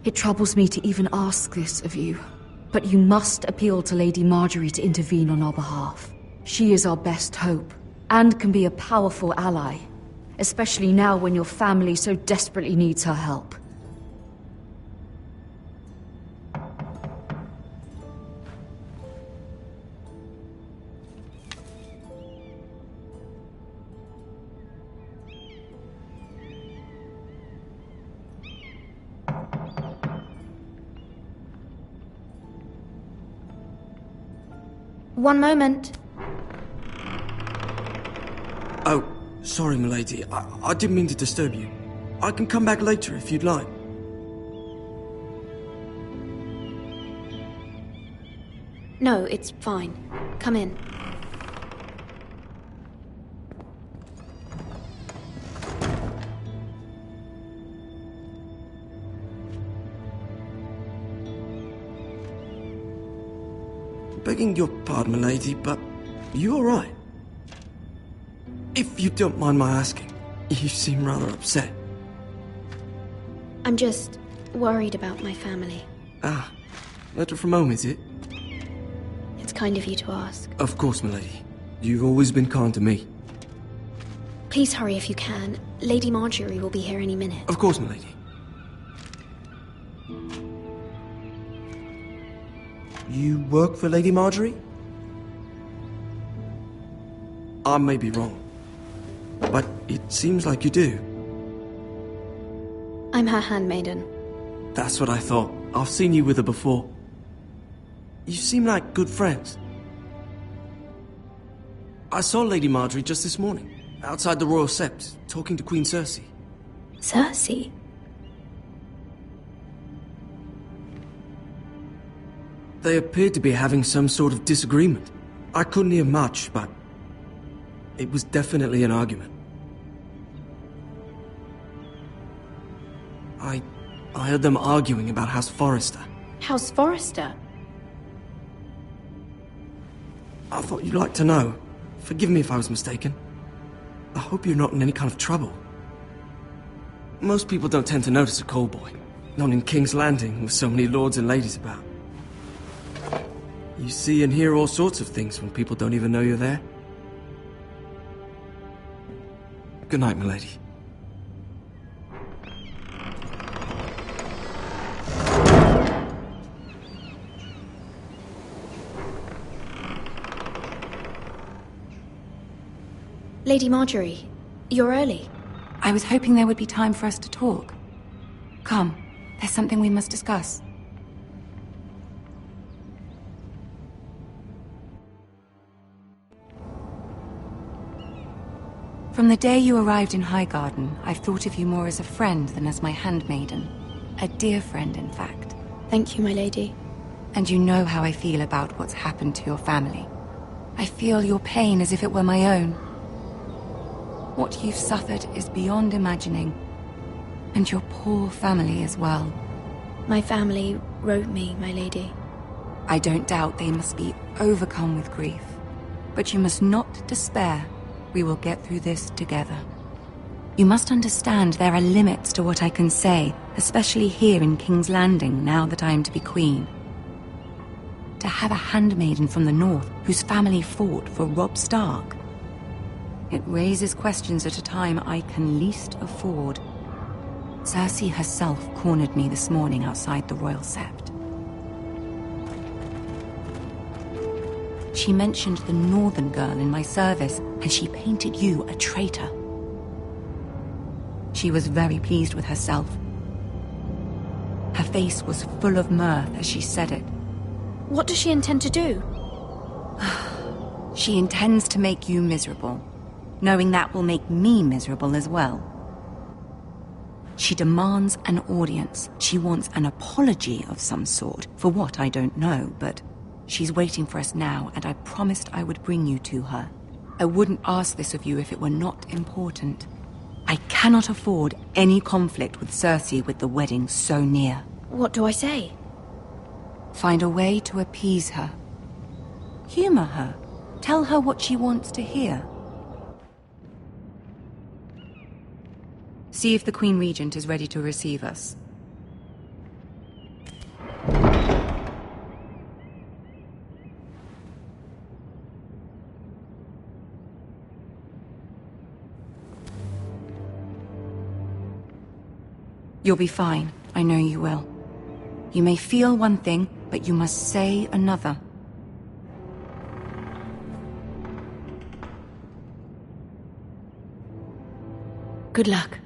It troubles me to even ask this of you, but you must appeal to Lady Marjorie to intervene on our behalf. She is our best hope, and can be a powerful ally, especially now when your family so desperately needs her help. One moment. Oh, sorry, milady. I didn't mean to disturb you. I can come back later if you'd like. No, it's fine. Come in. Begging your pardon, milady, but you all right? If you don't mind my asking, you seem rather upset. I'm just worried about my family. Ah, letter from home, is it? It's kind of you to ask. Of course, milady. You've always been kind to me. Please hurry if you can. Lady Marjorie will be here any minute. Of course, milady. You work for Lady Marjorie? I may be wrong, but it seems like you do. I'm her handmaiden. That's what I thought. I've seen you with her before. You seem like good friends. I saw Lady Marjorie just this morning, outside the Royal Sept, talking to Queen Cersei. Cersei? They appeared to be having some sort of disagreement. I couldn't hear much, but it was definitely an argument. I heard them arguing about House Forrester. House Forrester? I thought you'd like to know. Forgive me if I was mistaken. I hope you're not in any kind of trouble. Most people don't tend to notice a call boy. Not in King's Landing with so many lords and ladies about. You see and hear all sorts of things when people don't even know you're there. Good night, milady. Lady Marjorie, you're early. I was hoping there would be time for us to talk. Come, there's something we must discuss. From the day you arrived in Highgarden, I've thought of you more as a friend than as my handmaiden. A dear friend, in fact. Thank you, my lady. And you know how I feel about what's happened to your family. I feel your pain as if it were my own. What you've suffered is beyond imagining. And your poor family as well. My family wrote me, my lady. I don't doubt they must be overcome with grief. But you must not despair. We will get through this together. You must understand there are limits to what I can say, especially here in King's Landing, now that I am to be queen. To have a handmaiden from the north whose family fought for Robb Stark. It raises questions at a time I can least afford. Cersei herself cornered me this morning outside the Royal Sept. She mentioned the northern girl in my service, and she painted you a traitor. She was very pleased with herself. Her face was full of mirth as she said it. What does she intend to do? She intends to make you miserable, knowing that will make me miserable as well. She demands an audience. She wants an apology of some sort, for what I don't know, but she's waiting for us now, and I promised I would bring you to her. I wouldn't ask this of you if it were not important. I cannot afford any conflict with Cersei with the wedding so near. What do I say? Find a way to appease her. Humor her. Tell her what she wants to hear. See if the Queen Regent is ready to receive us. You'll be fine. I know you will. You may feel one thing, but you must say another. Good luck.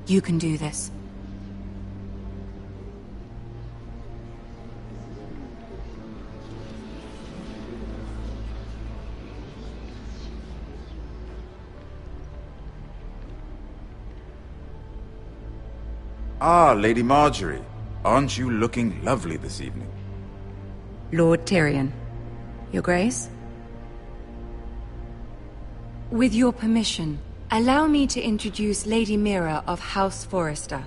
You can do this. Ah, Lady Marjorie. Aren't you looking lovely this evening? Lord Tyrion. Your Grace? With your permission, allow me to introduce Lady Mira of House Forrester.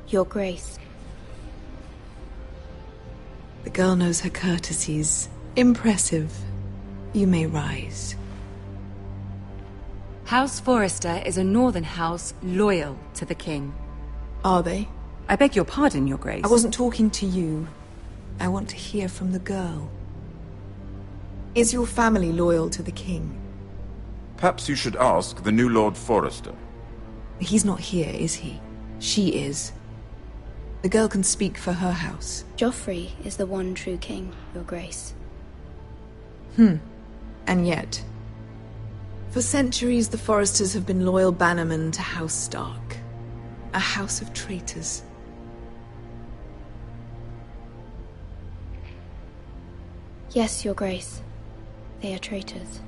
Your Grace. The girl knows her courtesies. Impressive. You may rise. House Forrester is a northern house loyal to the king. Are they? I beg your pardon, Your Grace. I wasn't talking to you. I want to hear from the girl. Is your family loyal to the king? Perhaps you should ask the new Lord Forrester. He's not here, is he? She is. The girl can speak for her house. Joffrey is the one true king, Your Grace. And yet... For centuries, the Forresters have been loyal bannermen to House Stark. A house of traitors. Yes, Your Grace. They are traitors.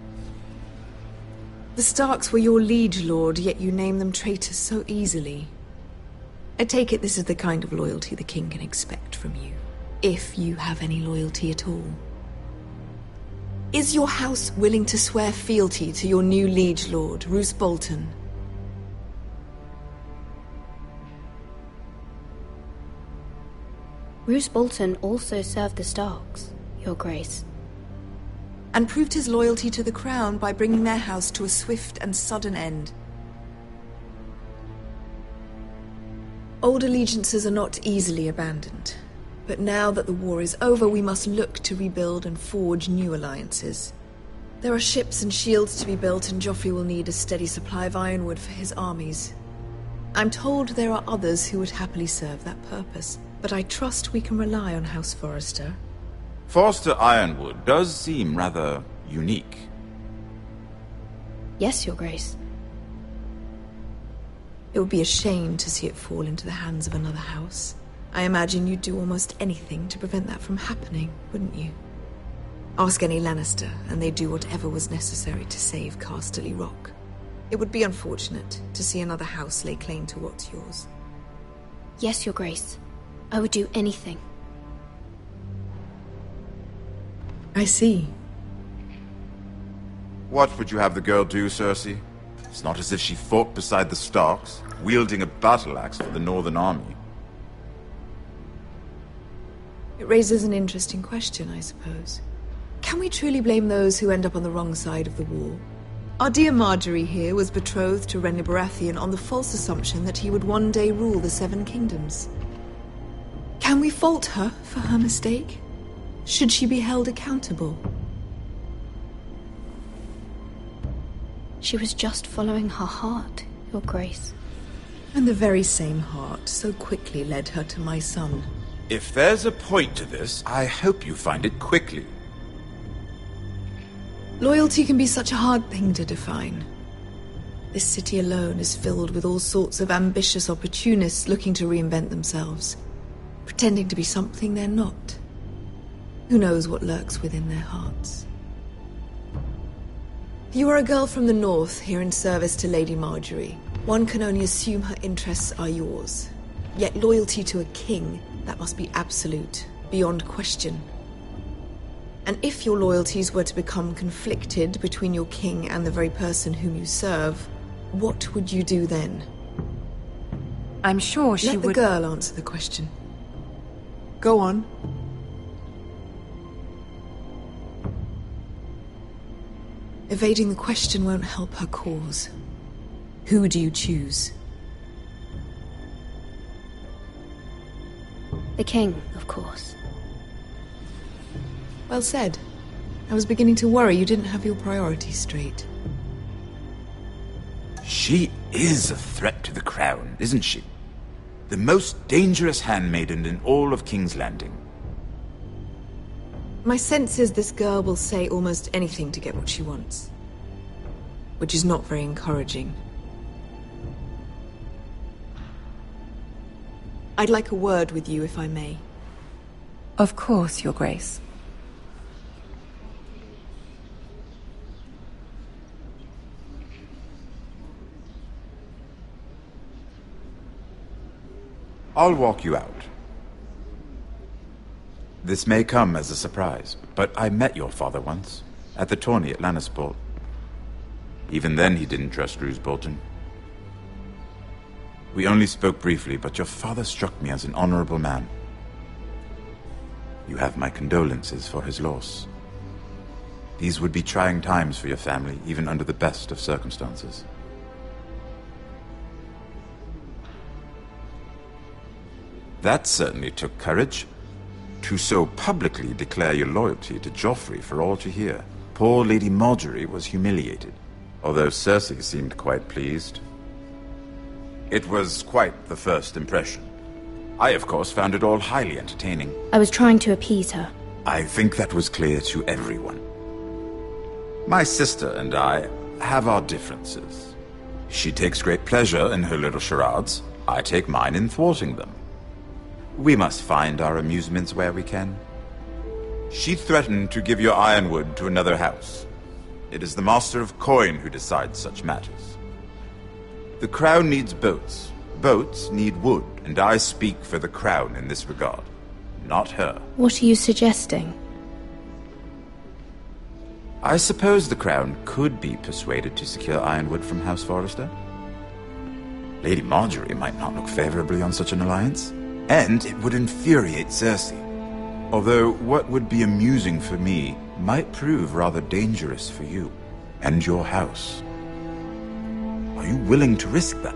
The Starks were your liege lord, yet you name them traitors so easily. I take it this is the kind of loyalty the king can expect from you. If you have any loyalty at all. Is your house willing to swear fealty to your new liege lord, Roose Bolton? Roose Bolton also served the Starks, Your Grace. And proved his loyalty to the crown by bringing their house to a swift and sudden end. Old allegiances are not easily abandoned. But now that the war is over, we must look to rebuild and forge new alliances. There are ships and shields to be built, and Joffrey will need a steady supply of ironwood for his armies. I'm told there are others who would happily serve that purpose, but I trust we can rely on House Forrester. Forrester Ironwood does seem rather unique. Yes, Your Grace. It would be a shame to see it fall into the hands of another house. I imagine you'd do almost anything to prevent that from happening, wouldn't you? Ask any Lannister, and they'd do whatever was necessary to save Casterly Rock. It would be unfortunate to see another house lay claim to what's yours. Yes, Your Grace. I would do anything. I see. What would you have the girl do, Cersei? It's not as if she fought beside the Starks, wielding a battle axe for the Northern Army. It raises an interesting question, I suppose. Can we truly blame those who end up on the wrong side of the war? Our dear Marjorie here was betrothed to Renly Baratheon on the false assumption that he would one day rule the Seven Kingdoms. Can we fault her for her mistake? Should she be held accountable? She was just following her heart, Your Grace. And the very same heart so quickly led her to my son. If there's a point to this, I hope you find it quickly. Loyalty can be such a hard thing to define. This city alone is filled with all sorts of ambitious opportunists looking to reinvent themselves, pretending to be something they're not. Who knows what lurks within their hearts? You are a girl from the north, here in service to Lady Marjorie. One can only assume her interests are yours. Yet loyalty to a king, that must be absolute, beyond question. And if your loyalties were to become conflicted between your king and the very person whom you serve, what would you do then? I'm sure she would... Let the girl answer the question. Go on. Evading the question won't help her cause. Who do you choose? The king, of course. Well said. I was beginning to worry you didn't have your priorities straight. She is a threat to the crown, isn't she? The most dangerous handmaiden in all of King's Landing. My sense is this girl will say almost anything to get what she wants. Which is not very encouraging. I'd like a word with you, if I may. Of course, Your Grace. I'll walk you out. This may come as a surprise, but I met your father once, at the tourney at Lannisport. Even then he didn't trust Roose Bolton. We only spoke briefly, but your father struck me as an honorable man. You have my condolences for his loss. These would be trying times for your family, even under the best of circumstances. That certainly took courage. To so publicly declare your loyalty to Joffrey for all to hear. Poor Lady Margaery was humiliated, although Cersei seemed quite pleased. It was quite the first impression. I, of course, found it all highly entertaining. I was trying to appease her. I think that was clear to everyone. My sister and I have our differences. She takes great pleasure in her little charades. I take mine in thwarting them. We must find our amusements where we can. She threatened to give your Ironwood to another house. It is the Master of Coin who decides such matters. The Crown needs boats. Boats need wood, and I speak for the Crown in this regard, not her. What are you suggesting? I suppose the Crown could be persuaded to secure Ironwood from House Forrester. Lady Margaery might not look favorably on such an alliance, and it would infuriate Cersei. Although what would be amusing for me might prove rather dangerous for you and your house. Are you willing to risk that?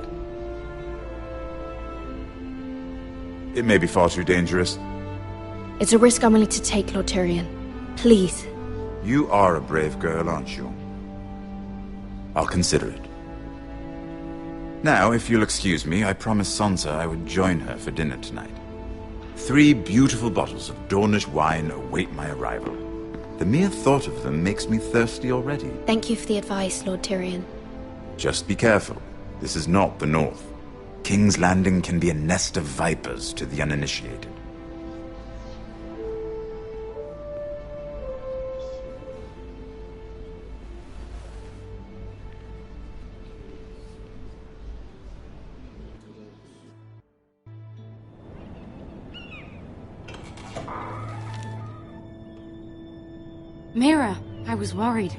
It may be far too dangerous. It's a risk I'm willing to take, Lord Tyrion. Please. You are a brave girl, aren't you? I'll consider it. Now, if you'll excuse me, I promised Sansa I would join her for dinner tonight. 3 beautiful bottles of Dornish wine await my arrival. The mere thought of them makes me thirsty already. Thank you for the advice, Lord Tyrion. Just be careful. This is not the North. King's Landing can be a nest of vipers to the uninitiated. Mira, I was worried.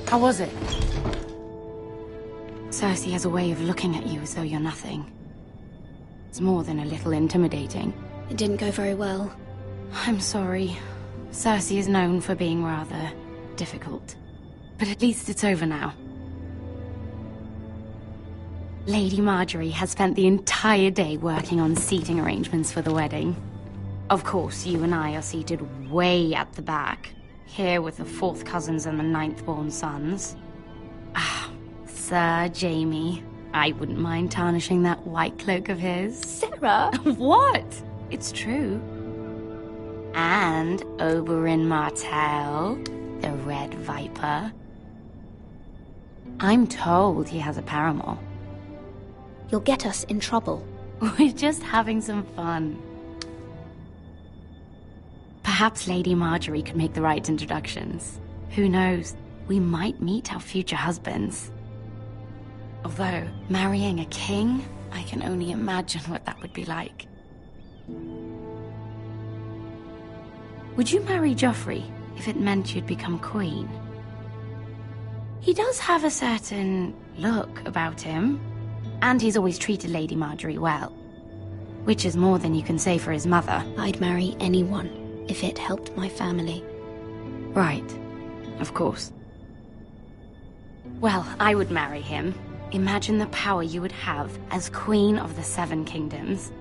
How was it? Cersei has a way of looking at you as though you're nothing. It's more than a little intimidating. It didn't go very well. I'm sorry. Cersei is known for being rather difficult. But at least it's over now. Lady Margaery has spent the entire day working on seating arrangements for the wedding. Of course, you and I are seated way at the back, here with the 4th cousins and the 9th-born sons. Ah, Sir Jaime. I wouldn't mind tarnishing that white cloak of his. Sarah! What? It's true. And Oberyn Martell, the Red Viper. I'm told he has a paramour. You'll get us in trouble. We're just having some fun. Perhaps Lady Margaery could make the right introductions. Who knows? We might meet our future husbands. Although, marrying a king, I can only imagine what that would be like. Would you marry Joffrey if it meant you'd become queen? He does have a certain look about him, and he's always treated Lady Margaery well. Which is more than you can say for his mother. I'd marry anyone if it helped my family. Right. Of course. Well, I would marry him. Imagine the power you would have as Queen of the 7 Kingdoms.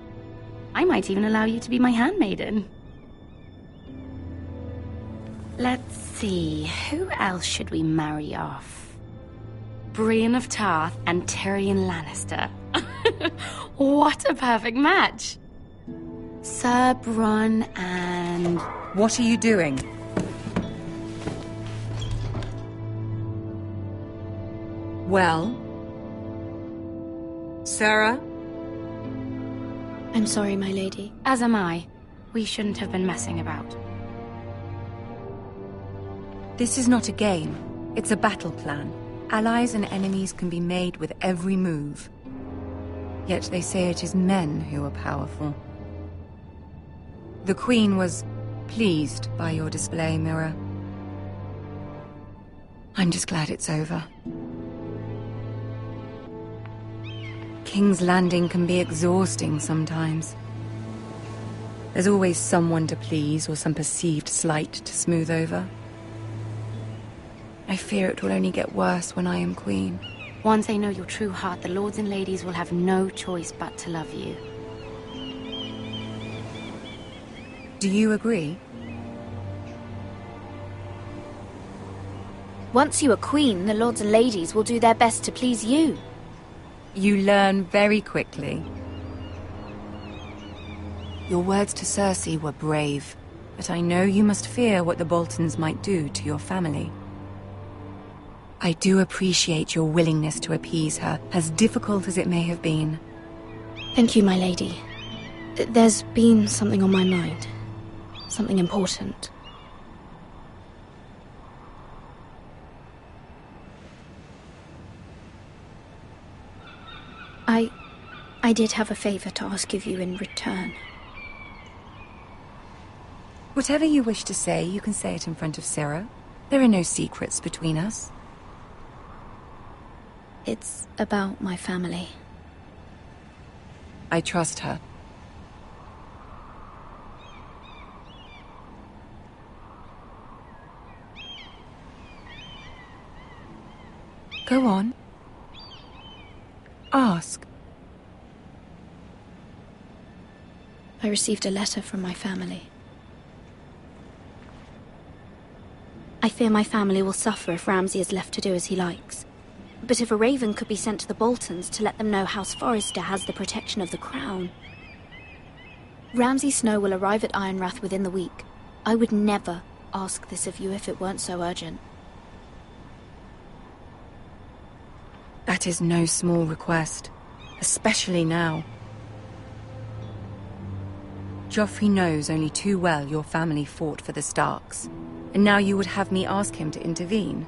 I might even allow you to be my handmaiden. Let's see, who else should we marry off? Brienne of Tarth and Tyrion Lannister. What a perfect match! Sir Bronn and... What are you doing? Well? Sarah? I'm sorry, my lady. As am I. We shouldn't have been messing about. This is not a game. It's a battle plan. Allies and enemies can be made with every move. Yet they say it is men who are powerful. The Queen was pleased by your display, Mira. I'm just glad it's over. King's Landing can be exhausting sometimes. There's always someone to please or some perceived slight to smooth over. I fear it will only get worse when I am queen. Once they know your true heart, the lords and ladies will have no choice but to love you. Do you agree? Once you are queen, the lords and ladies will do their best to please you. You learn very quickly. Your words to Cersei were brave, but I know you must fear what the Boltons might do to your family. I do appreciate your willingness to appease her, as difficult as it may have been. Thank you, my lady. There's been something on my mind. Something important. I did have a favor to ask of you in return. Whatever you wish to say, you can say it in front of Sarah. There are no secrets between us. It's about my family. I trust her. Go on. Ask. I received a letter from my family. I fear my family will suffer if Ramsay is left to do as he likes. But if a raven could be sent to the Boltons to let them know House Forrester has the protection of the crown. Ramsay Snow will arrive at Ironrath within the week. I would never ask this of you if it weren't so urgent. That is no small request, especially now. Joffrey knows only too well your family fought for the Starks, and now you would have me ask him to intervene.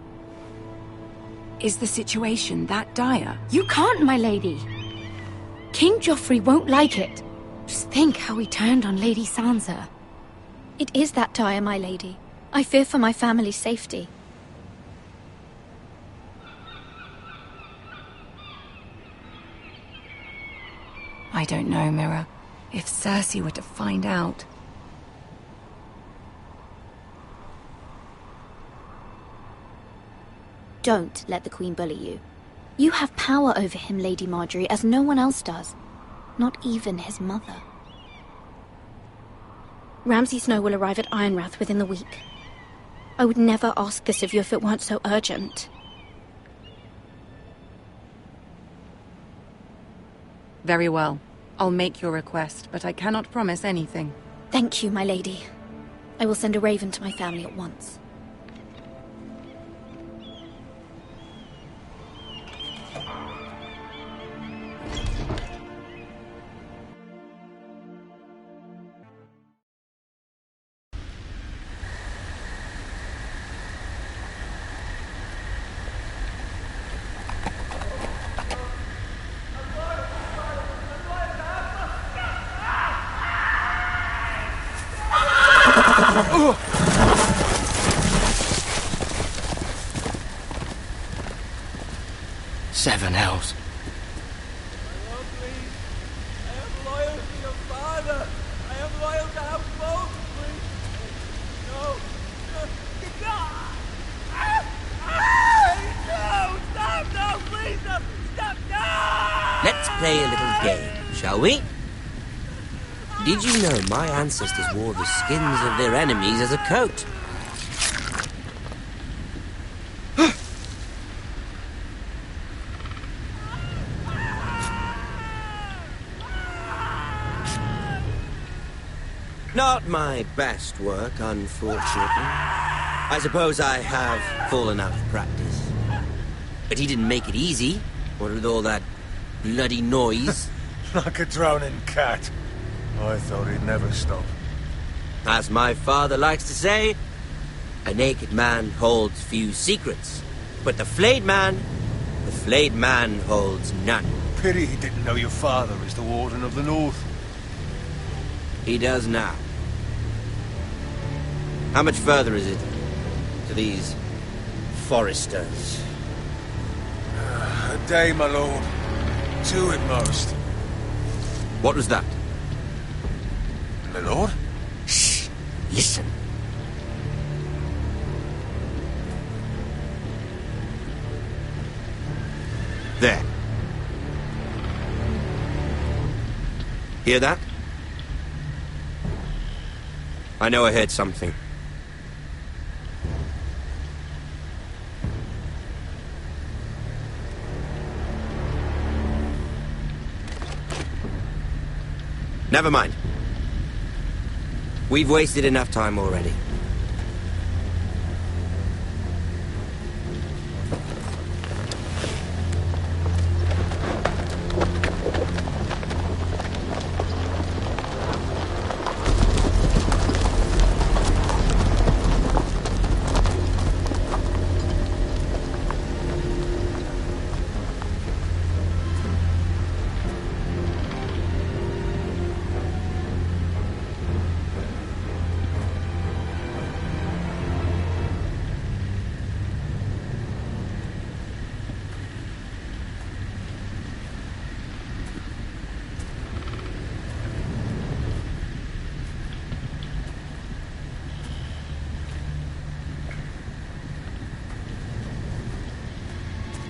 Is the situation that dire? You can't, my lady! King Joffrey won't like it. Just think how he turned on Lady Sansa. It is that dire, my lady. I fear for my family's safety. I don't know, Mira. If Cersei were to find out... Don't let the Queen bully you. You have power over him, Lady Marjorie, as no one else does. Not even his mother. Ramsay Snow will arrive at Ironrath within the week. I would never ask this of you if it weren't so urgent. Very well. I'll make your request, but I cannot promise anything. Thank you, my lady. I will send a raven to my family at once. Seven hells. Let's play a little game, shall we? Did you know my ancestors wore the skins of their enemies as a coat? Not my best work, unfortunately. I suppose I have fallen out of practice. But he didn't make it easy, what with all that bloody noise. Like a drowning cat. I thought he'd never stop. As my father likes to say, a naked man holds few secrets. But the flayed man holds none. Pity he didn't know your father is the Warden of the North. He does now. How much further is it to these Forresters? A day, my lord. 2 at most. What was that? My lord? Shh! Listen. There. I know I heard something. Never mind. We've wasted enough time already.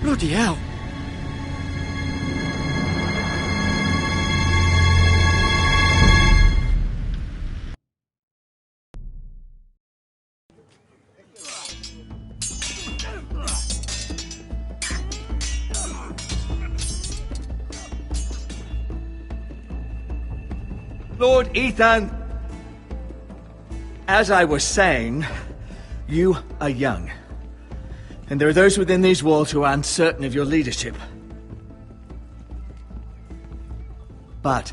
Bloody hell! Lord Ethan! As I was saying, you are young. And there are those within these walls who are uncertain of your leadership. But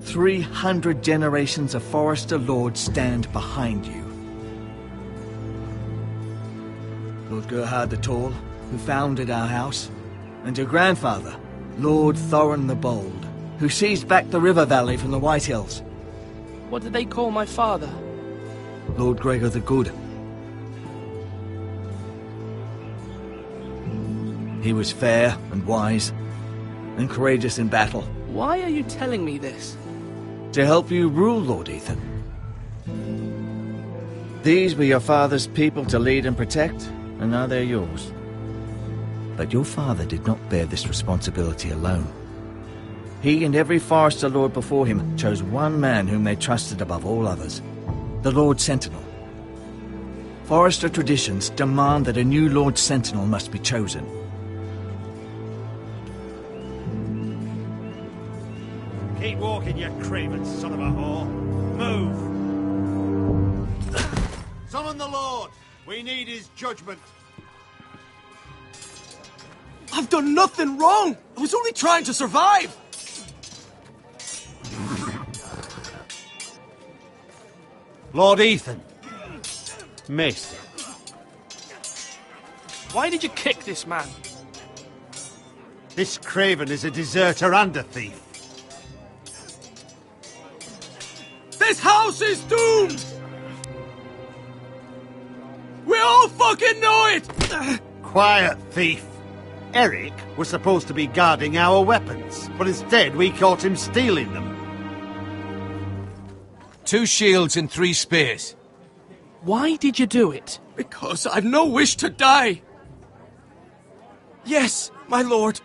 300 generations of Forrester lords stand behind you. Lord Gerhard the Tall, who founded our house, and your grandfather, Lord Thorin the Bold, who seized back the river valley from the Whitehills. What did they call my father? Lord Gregor the Good. He was fair and wise, and courageous in battle. Why are you telling me this? To help you rule, Lord Ethan. These were your father's people to lead and protect, and now they're yours. But your father did not bear this responsibility alone. He and every Forrester lord before him chose one man whom they trusted above all others, the Lord Sentinel. Forrester traditions demand that a new Lord Sentinel must be chosen. Keep walking, you craven son of a whore. Move! Summon the Lord! We need his judgment. I've done nothing wrong! I was only trying to survive! Lord Ethan. Miss. Why did you kick this man? This craven is a deserter and a thief. This house is doomed! We all fucking know it! Quiet, thief. Eric was supposed to be guarding our weapons, but instead we caught him stealing them. 2 shields and 3 spears. Why did you do it? Because I've no wish to die. Yes, my lord.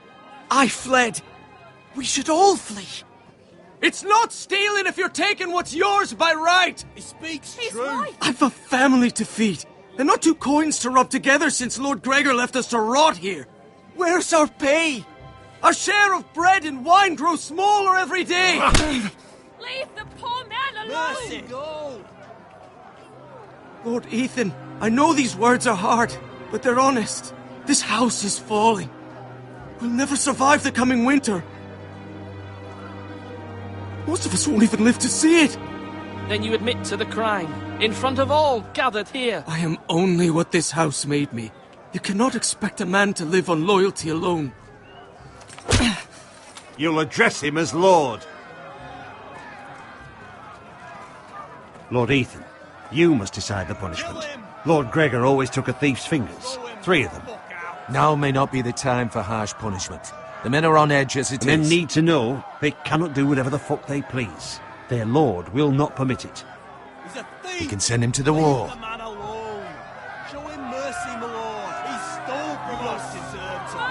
I fled. We should all flee. It's not stealing if you're taking what's yours by right. He speaks true. Right. I've a family to feed, and not 2 coins to rub together since Lord Gregor left us to rot here. Where's our pay? Our share of bread and wine grows smaller every day. Leave the poor man alone! Mercy, go! Lord Ethan, I know these words are hard, but they're honest. This house is falling. We'll never survive the coming winter. Most of us won't even live to see it. Then you admit to the crime, in front of all gathered here. I am only what this house made me. You cannot expect a man to live on loyalty alone. You'll address him as Lord. Lord Ethan, you must decide the punishment. Lord Gregor always took a thief's fingers. 3 of them. Now may not be the time for harsh punishment. The men are on edge as it is. Men need to know they cannot do whatever the fuck they please. Their lord will not permit it. He's a thief! We can send him to the wall. Leave the man alone. Show him mercy, my lord. He stole from us. Deserved it.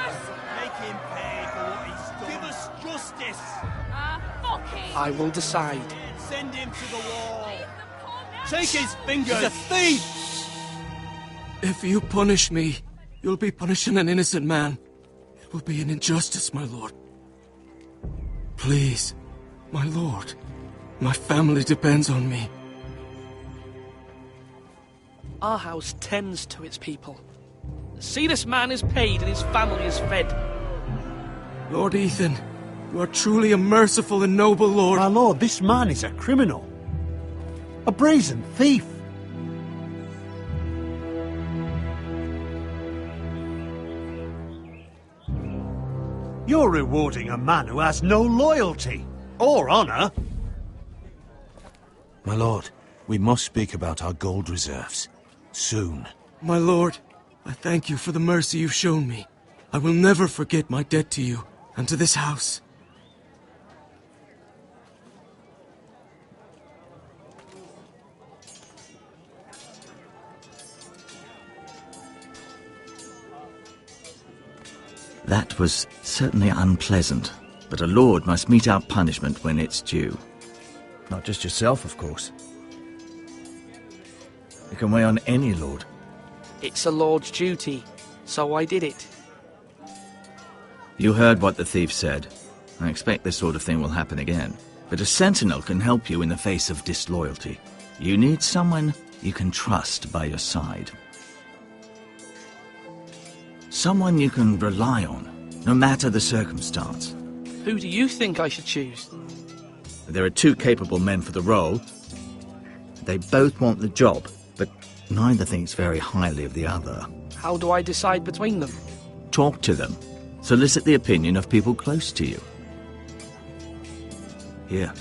Make him pay for what he's done. Give us justice. Fuck him! I will decide. Send him to the wall. Take his fingers! He's a thief! If you punish me, you'll be punishing an innocent man. It will be an injustice, my lord. Please, my lord. My family depends on me. Our house tends to its people. See, this man is paid and his family is fed. Lord Ethan, you are truly a merciful and noble lord. My lord, this man is a criminal. A brazen thief. You're rewarding a man who has no loyalty or honor. My lord, we must speak about our gold reserves. Soon. My lord, I thank you for the mercy you've shown me. I will never forget my debt to you and to this house. That was certainly unpleasant, but a lord must mete out punishment when it's due. Not just yourself, of course. It can weigh on any lord. It's a lord's duty, so I did it. You heard what the thief said. I expect this sort of thing will happen again. But a sentinel can help you in the face of disloyalty. You need someone you can trust by your side. Someone you can rely on, no matter the circumstance. Who do you think I should choose? There are two capable men for the role. They both want the job, but neither thinks very highly of the other. How do I decide between them? Talk to them. Solicit the opinion of people close to you. Here,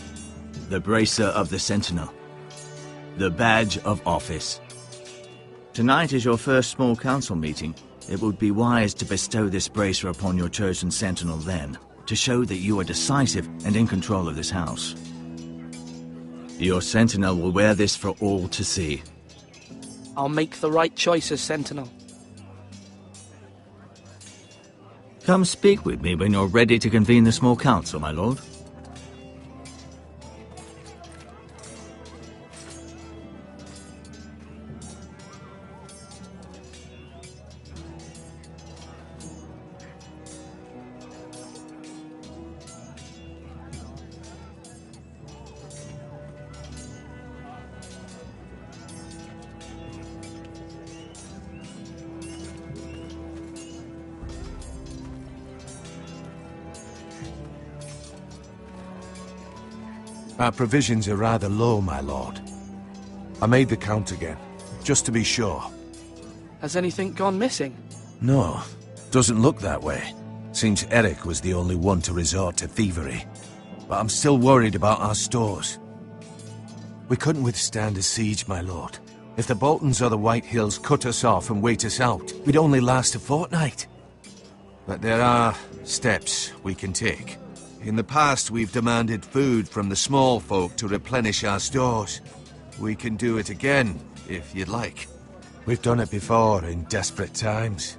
the bracer of the Sentinel. The badge of office. Tonight is your first small council meeting. It would be wise to bestow this bracer upon your chosen Sentinel then, to show that you are decisive and in control of this house. Your Sentinel will wear this for all to see. I'll make the right choice as Sentinel. Come speak with me when you're ready to convene the small council, my lord. Our provisions are rather low, my lord. I made the count again, just to be sure. Has anything gone missing? No, doesn't look that way. Seems Eric was the only one to resort to thievery. But I'm still worried about our stores. We couldn't withstand a siege, my lord. If the Boltons or the Whitehills cut us off and wait us out, we'd only last a fortnight. But there are steps we can take. In the past, we've demanded food from the small folk to replenish our stores. We can do it again, if you'd like. We've done it before, in desperate times.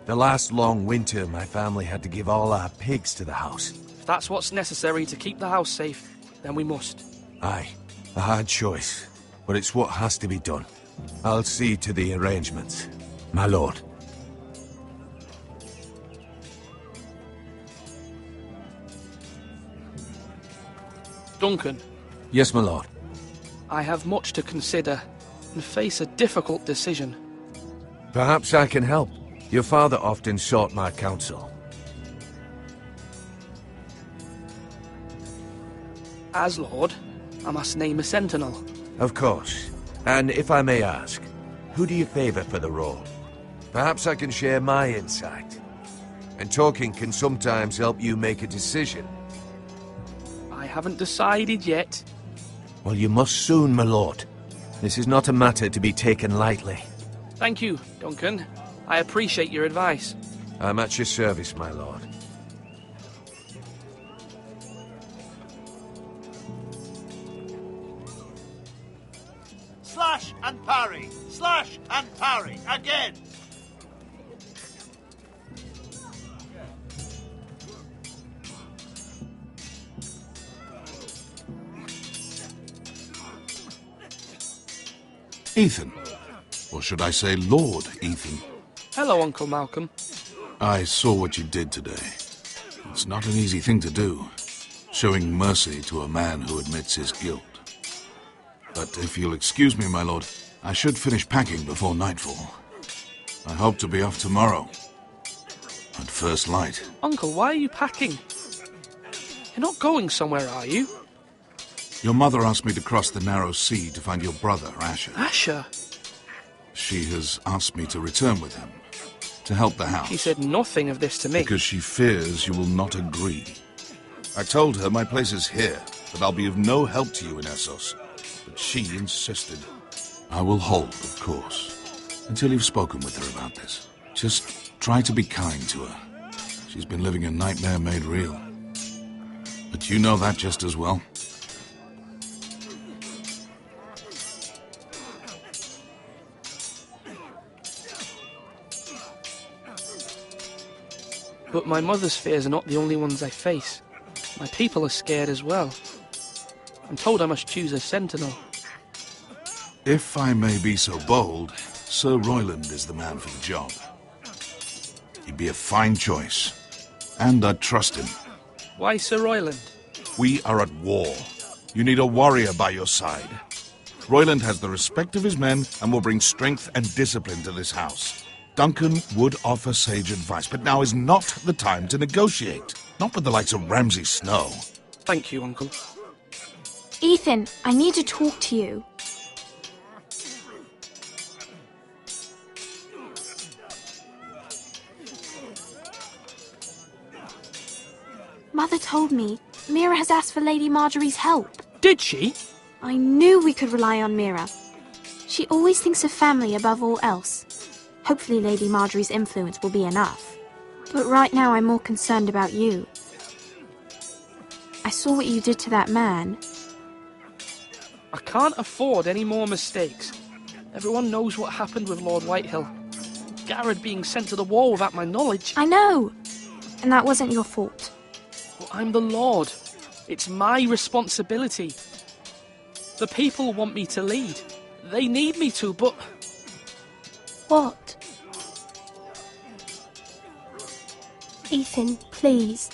The last long winter, my family had to give all our pigs to the house. If that's what's necessary to keep the house safe, then we must. Aye, a hard choice, but it's what has to be done. I'll see to the arrangements, my lord. Duncan. Yes, my lord. I have much to consider and face a difficult decision. Perhaps I can help. Your father often sought my counsel. As Lord, I must name a sentinel. Of course. And if I may ask, who do you favor for the role? Perhaps I can share my insight. And talking can sometimes help you make a decision. I haven't decided yet. Well, you must soon, my lord. This is not a matter to be taken lightly. Thank you, Duncan. I appreciate your advice. I'm at your service, my lord. Slash and parry! Slash and parry! Again! Ethan. Or should I say Lord Ethan? Hello, Uncle Malcolm. I saw what you did today. It's not an easy thing to do, showing mercy to a man who admits his guilt. But if you'll excuse me, my lord, I should finish packing before nightfall. I hope to be off tomorrow. At first light. Uncle, why are you packing? You're not going somewhere, are you? Your mother asked me to cross the narrow sea to find your brother, Asher. Asher? She has asked me to return with him, to help the house. She said nothing of this to me. Because she fears you will not agree. I told her my place is here, that I'll be of no help to you in Essos. But she insisted. I will hold, of course, until you've spoken with her about this. Just try to be kind to her. She's been living a nightmare made real. But you know that just as well. But my mother's fears are not the only ones I face. My people are scared as well. I'm told I must choose a sentinel. If I may be so bold, Sir Royland is the man for the job. He'd be a fine choice, and I'd trust him. Why Sir Royland? We are at war. You need a warrior by your side. Royland has the respect of his men and will bring strength and discipline to this house. Duncan would offer sage advice, but now is not the time to negotiate. Not with the likes of Ramsay Snow. Thank you, Uncle. Ethan, I need to talk to you. Mother told me Mira has asked for Lady Marjorie's help. Did she? I knew we could rely on Mira. She always thinks of family above all else. Hopefully Lady Marjorie's influence will be enough. But right now I'm more concerned about you. I saw what you did to that man. I can't afford any more mistakes. Everyone knows what happened with Lord Whitehill. Gared being sent to the war without my knowledge. I know. And that wasn't your fault. Well, I'm the Lord. It's my responsibility. The people want me to lead. They need me to, but... What? Ethan, please.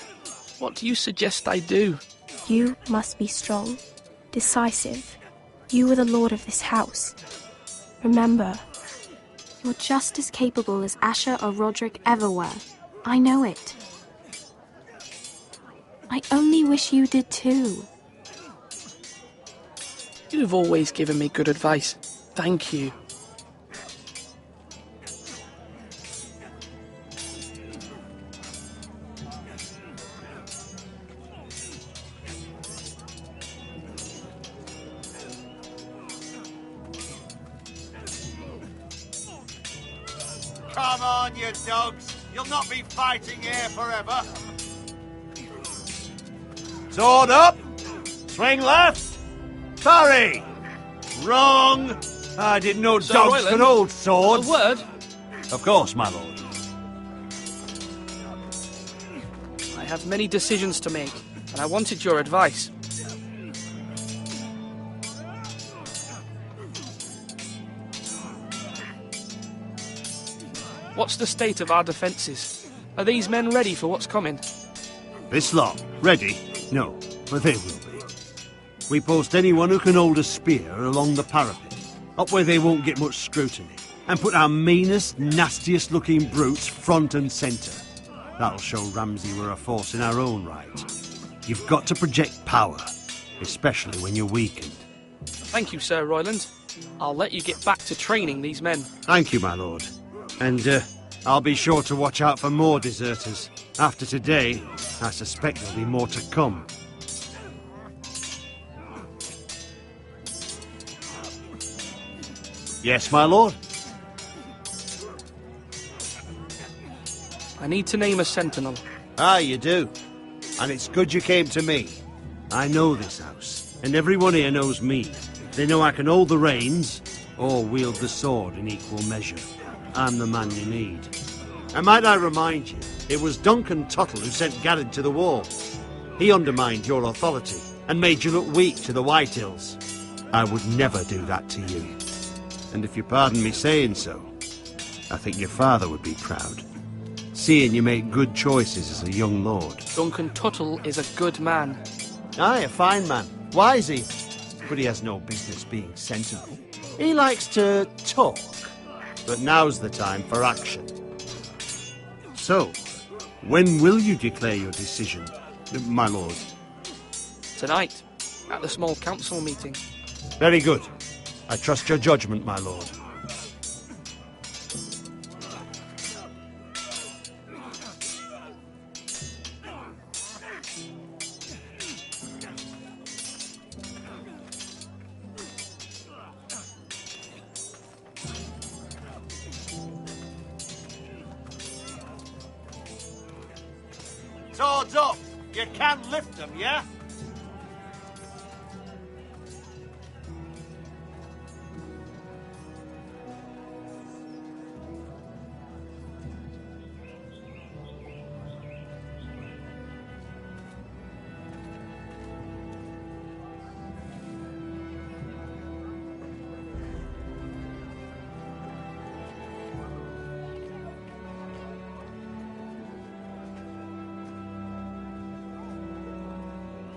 What do you suggest I do? You must be strong, decisive. You are the lord of this house. Remember, you're just as capable as Asher or Roderick ever were. I know it. I only wish you did too. You've always given me good advice. Thank you. Come on, you dogs. You'll not be fighting here forever. Sword up. Swing left. Parry. Wrong. I didn't know Sir dogs Royland, could hold swords. A word? Of course, my lord. I have many decisions to make, and I wanted your advice. What's the state of our defences? Are these men ready for what's coming? This lot, ready? No, but they will be. We post anyone who can hold a spear along the parapet, up where they won't get much scrutiny, and put our meanest, nastiest looking brutes front and centre. That'll show Ramsay we're a force in our own right. You've got to project power, especially when you're weakened. Thank you, Sir Royland. I'll let you get back to training these men. Thank you, my lord. And I'll be sure to watch out for more deserters. After today, I suspect there'll be more to come. Yes, my lord? I need to name a sentinel. Ah, you do. And it's good you came to me. I know this house, and everyone here knows me. They know I can hold the reins, or wield the sword in equal measure. I'm the man you need. And might I remind you, it was Duncan Tuttle who sent Gared to the wall. He undermined your authority, and made you look weak to the Whitehills. I would never do that to you. And if you pardon me saying so, I think your father would be proud. Seeing you make good choices as a young lord. Duncan Tuttle is a good man. Aye, a fine man. Wise even. But he has no business being sentinel. He likes to talk. But now's the time for action. So, when will you declare your decision, my lord? Tonight, at the small council meeting. Very good. I trust your judgment, my lord. Swords up! You can't lift them, yeah?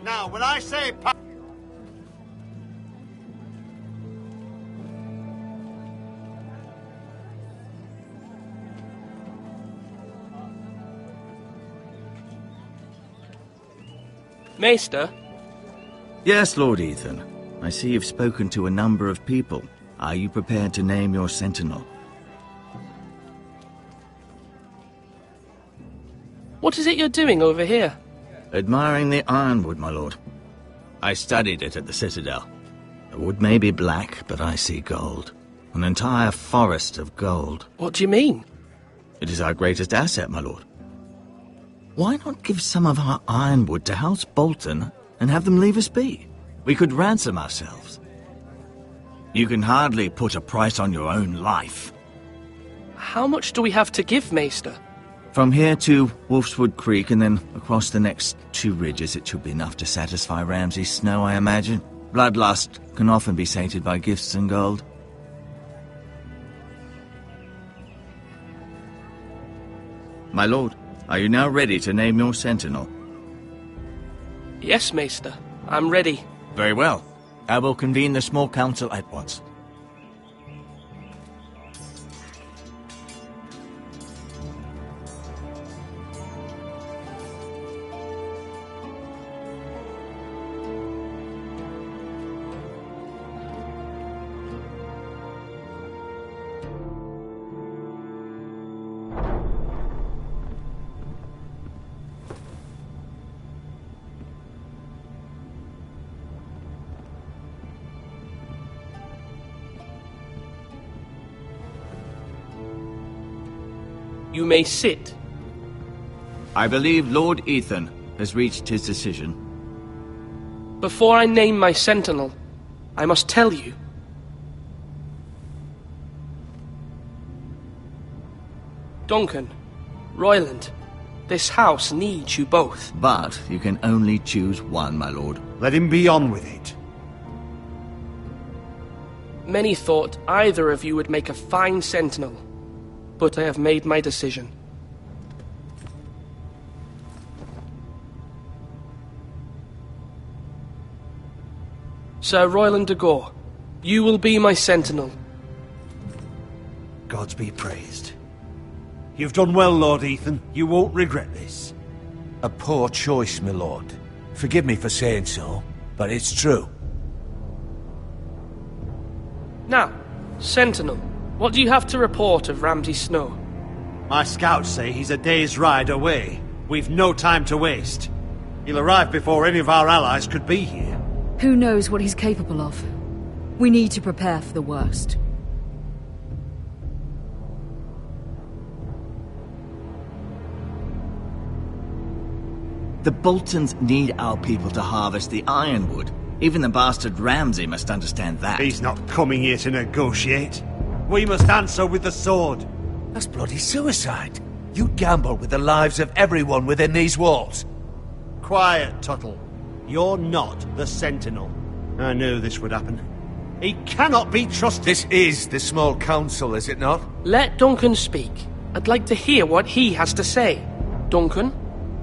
Now, when I say Maester? Yes, Lord Ethan. I see you've spoken to a number of people. Are you prepared to name your sentinel? What is it you're doing over here? Admiring the Ironwood, my lord. I studied it at the Citadel. The wood may be black, but I see gold. An entire forest of gold. What do you mean? It is our greatest asset, my lord. Why not give some of our Ironwood to House Bolton and have them leave us be? We could ransom ourselves. You can hardly put a price on your own life. How much do we have to give, Maester? From here to Wolfswood Creek and then across the next 2 ridges, it should be enough to satisfy Ramsay's snow, I imagine. Bloodlust can often be sated by gifts and gold. My lord, are you now ready to name your sentinel? Yes, Maester. I'm ready. Very well. I will convene the small council at once. You may sit. I believe Lord Ethan has reached his decision. Before I name my sentinel, I must tell you. Duncan, Royland, this house needs you both. But you can only choose one, my lord. Let him be on with it. Many thought either of you would make a fine sentinel, but I have made my decision. Sir Royland de Gore, you will be my sentinel. Gods be praised. You've done well, Lord Ethan. You won't regret this. A poor choice, my lord. Forgive me for saying so, but it's true. Now, sentinel, what do you have to report of Ramsay Snow? My scouts say he's a day's ride away. We've no time to waste. He'll arrive before any of our allies could be here. Who knows what he's capable of? We need to prepare for the worst. The Boltons need our people to harvest the Ironwood. Even the bastard Ramsay must understand that. He's not coming here to negotiate. We must answer with the sword. That's bloody suicide. You'd gamble with the lives of everyone within these walls. Quiet, Tuttle. You're not the Sentinel. I knew this would happen. He cannot be trusted. This is the small council, is it not? Let Duncan speak. I'd like to hear what he has to say. Duncan?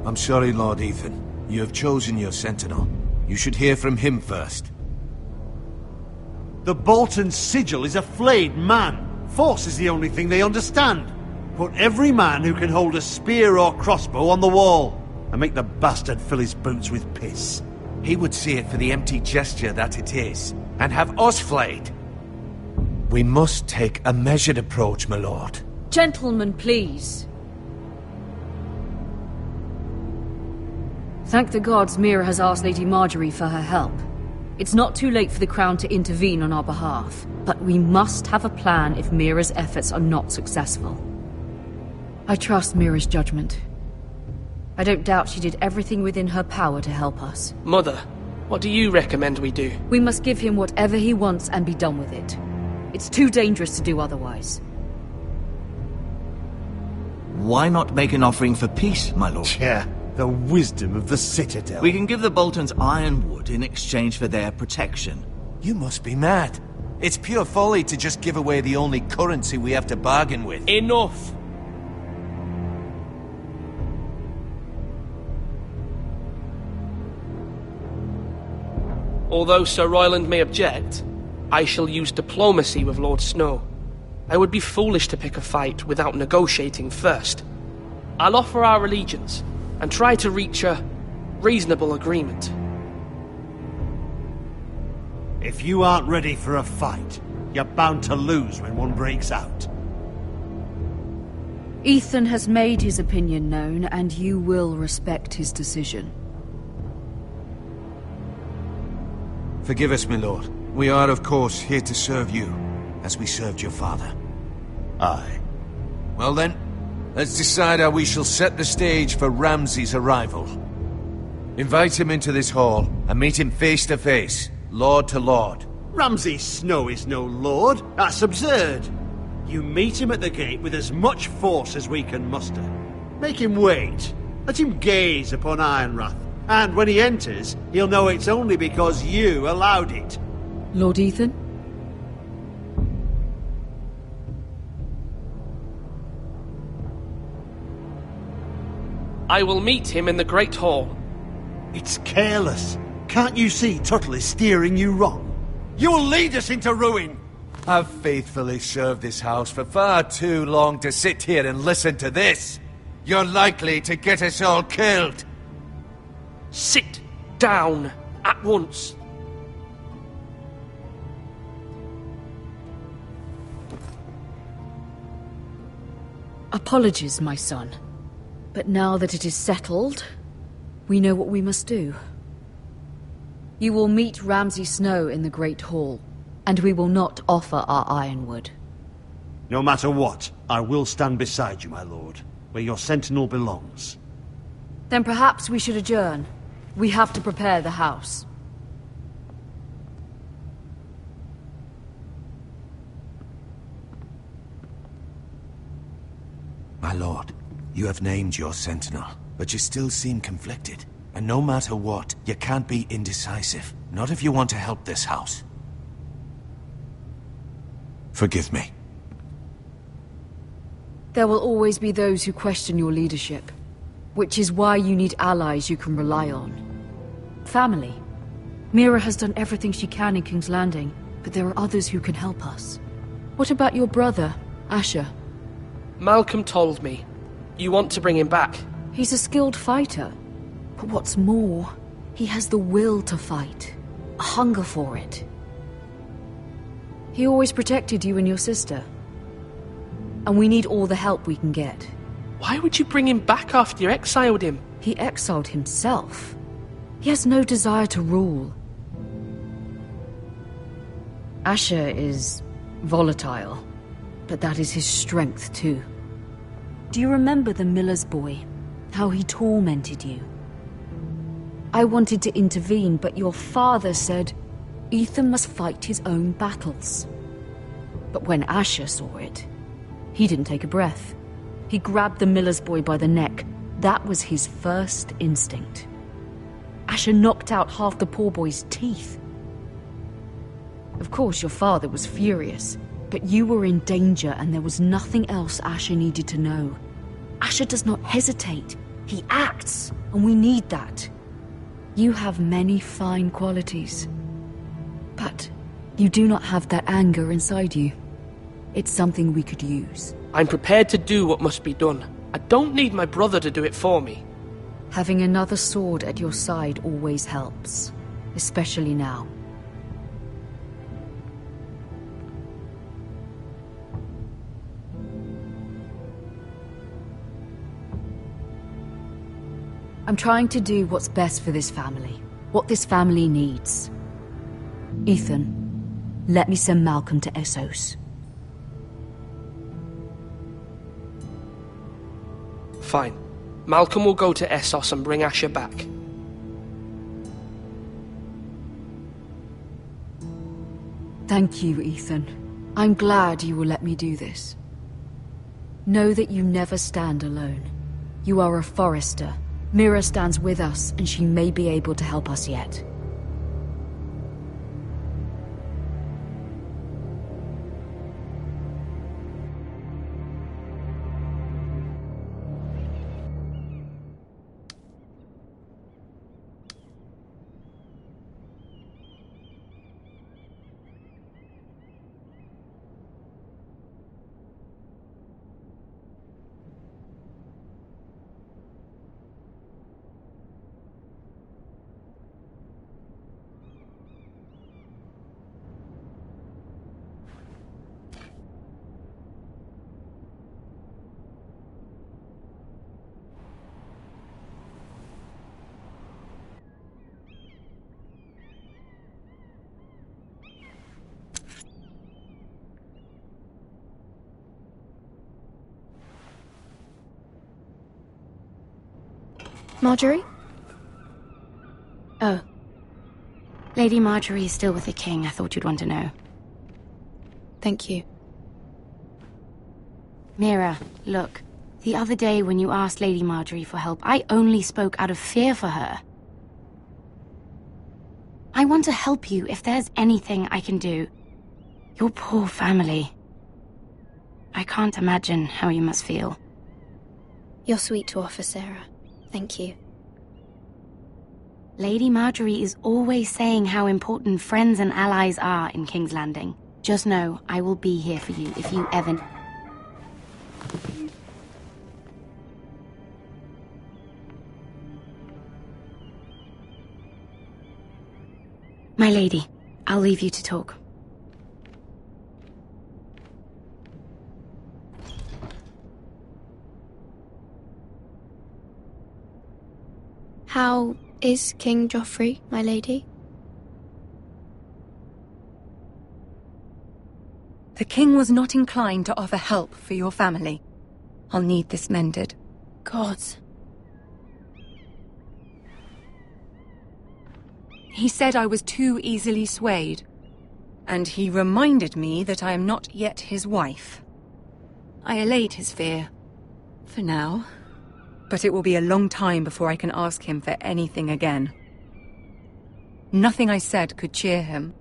I'm sorry, Lord Ethan. You have chosen your sentinel. You should hear from him first. The Bolton sigil is a flayed man. Force is the only thing they understand. Put every man who can hold a spear or crossbow on the wall, and make the bastard fill his boots with piss. He would see it for the empty gesture that it is, and have us flayed. We must take a measured approach, my lord. Gentlemen, please. Thank the gods Mira has asked Lady Marjorie for her help. It's not too late for the Crown to intervene on our behalf, but we must have a plan if Mira's efforts are not successful. I trust Mira's judgment. I don't doubt she did everything within her power to help us. Mother, what do you recommend we do? We must give him whatever he wants and be done with it. It's too dangerous to do otherwise. Why not make an offering for peace, my lord? Yeah, the wisdom of the Citadel. We can give the Boltons Ironwood in exchange for their protection. You must be mad. It's pure folly to just give away the only currency we have to bargain with. Enough! Although Sir Royland may object, I shall use diplomacy with Lord Snow. I would be foolish to pick a fight without negotiating first. I'll offer our allegiance, and try to reach a reasonable agreement. If you aren't ready for a fight, you're bound to lose when one breaks out. Ethan has made his opinion known, and you will respect his decision. Forgive us, my lord. We are, of course, here to serve you, as we served your father. Aye. Well then, let's decide how we shall set the stage for Ramsay's arrival. Invite him into this hall, and meet him face to face, lord to lord. Ramsay Snow is no lord. That's absurd. You meet him at the gate with as much force as we can muster. Make him wait. Let him gaze upon Ironrath. And when he enters, he'll know it's only because you allowed it. Lord Ethan? I will meet him in the Great Hall. It's careless. Can't you see Tuttle is steering you wrong? You'll lead us into ruin! I've faithfully served this house for far too long to sit here and listen to this. You're likely to get us all killed. Sit down at once. Apologies, my son. But now that it is settled, we know what we must do. You will meet Ramsay Snow in the Great Hall, and we will not offer our Ironwood. No matter what, I will stand beside you, my lord, where your sentinel belongs. Then perhaps we should adjourn. We have to prepare the house. My lord, you have named your sentinel, but you still seem conflicted. And no matter what, you can't be indecisive. Not if you want to help this house. Forgive me. There will always be those who question your leadership, which is why you need allies you can rely on. Family. Mira has done everything she can in King's Landing, but there are others who can help us. What about your brother, Asher? Malcolm told me. You want to bring him back? He's a skilled fighter. But what's more, he has the will to fight. A hunger for it. He always protected you and your sister. And we need all the help we can get. Why would you bring him back after you exiled him? He exiled himself. He has no desire to rule. Asher is volatile, but that is his strength too. Do you remember the miller's boy? How he tormented you? I wanted to intervene, but your father said Ethan must fight his own battles. But when Asher saw it, he didn't take a breath. He grabbed the miller's boy by the neck. That was his first instinct. Asher knocked out half the poor boy's teeth. Of course, your father was furious, but you were in danger and there was nothing else Asher needed to know. Asher does not hesitate. He acts, and we need that. You have many fine qualities, but you do not have that anger inside you. It's something we could use. I'm prepared to do what must be done. I don't need my brother to do it for me. Having another sword at your side always helps, especially now. I'm trying to do what's best for this family, what this family needs. Ethan, let me send Malcolm to Essos. Fine. Malcolm will go to Essos and bring Asher back. Thank you, Ethan. I'm glad you will let me do this. Know that you never stand alone. You are a Forrester. Mira stands with us, and she may be able to help us yet. Marjorie? Oh. Lady Marjorie is still with the king. I thought you'd want to know. Thank you. Mira, look. The other day when you asked Lady Marjorie for help, I only spoke out of fear for her. I want to help you if there's anything I can do. Your poor family. I can't imagine how you must feel. You're sweet to offer, Sarah. Thank you. Lady Marjorie is always saying how important friends and allies are in King's Landing. Just know, I will be here for you if you ever... My lady, I'll leave you to talk. How is King Joffrey, my lady? The king was not inclined to offer help for your family. I'll need this mended. Gods. He said I was too easily swayed. And he reminded me that I am not yet his wife. I allayed his fear. For now. But it will be a long time before I can ask him for anything again. Nothing I said could cheer him.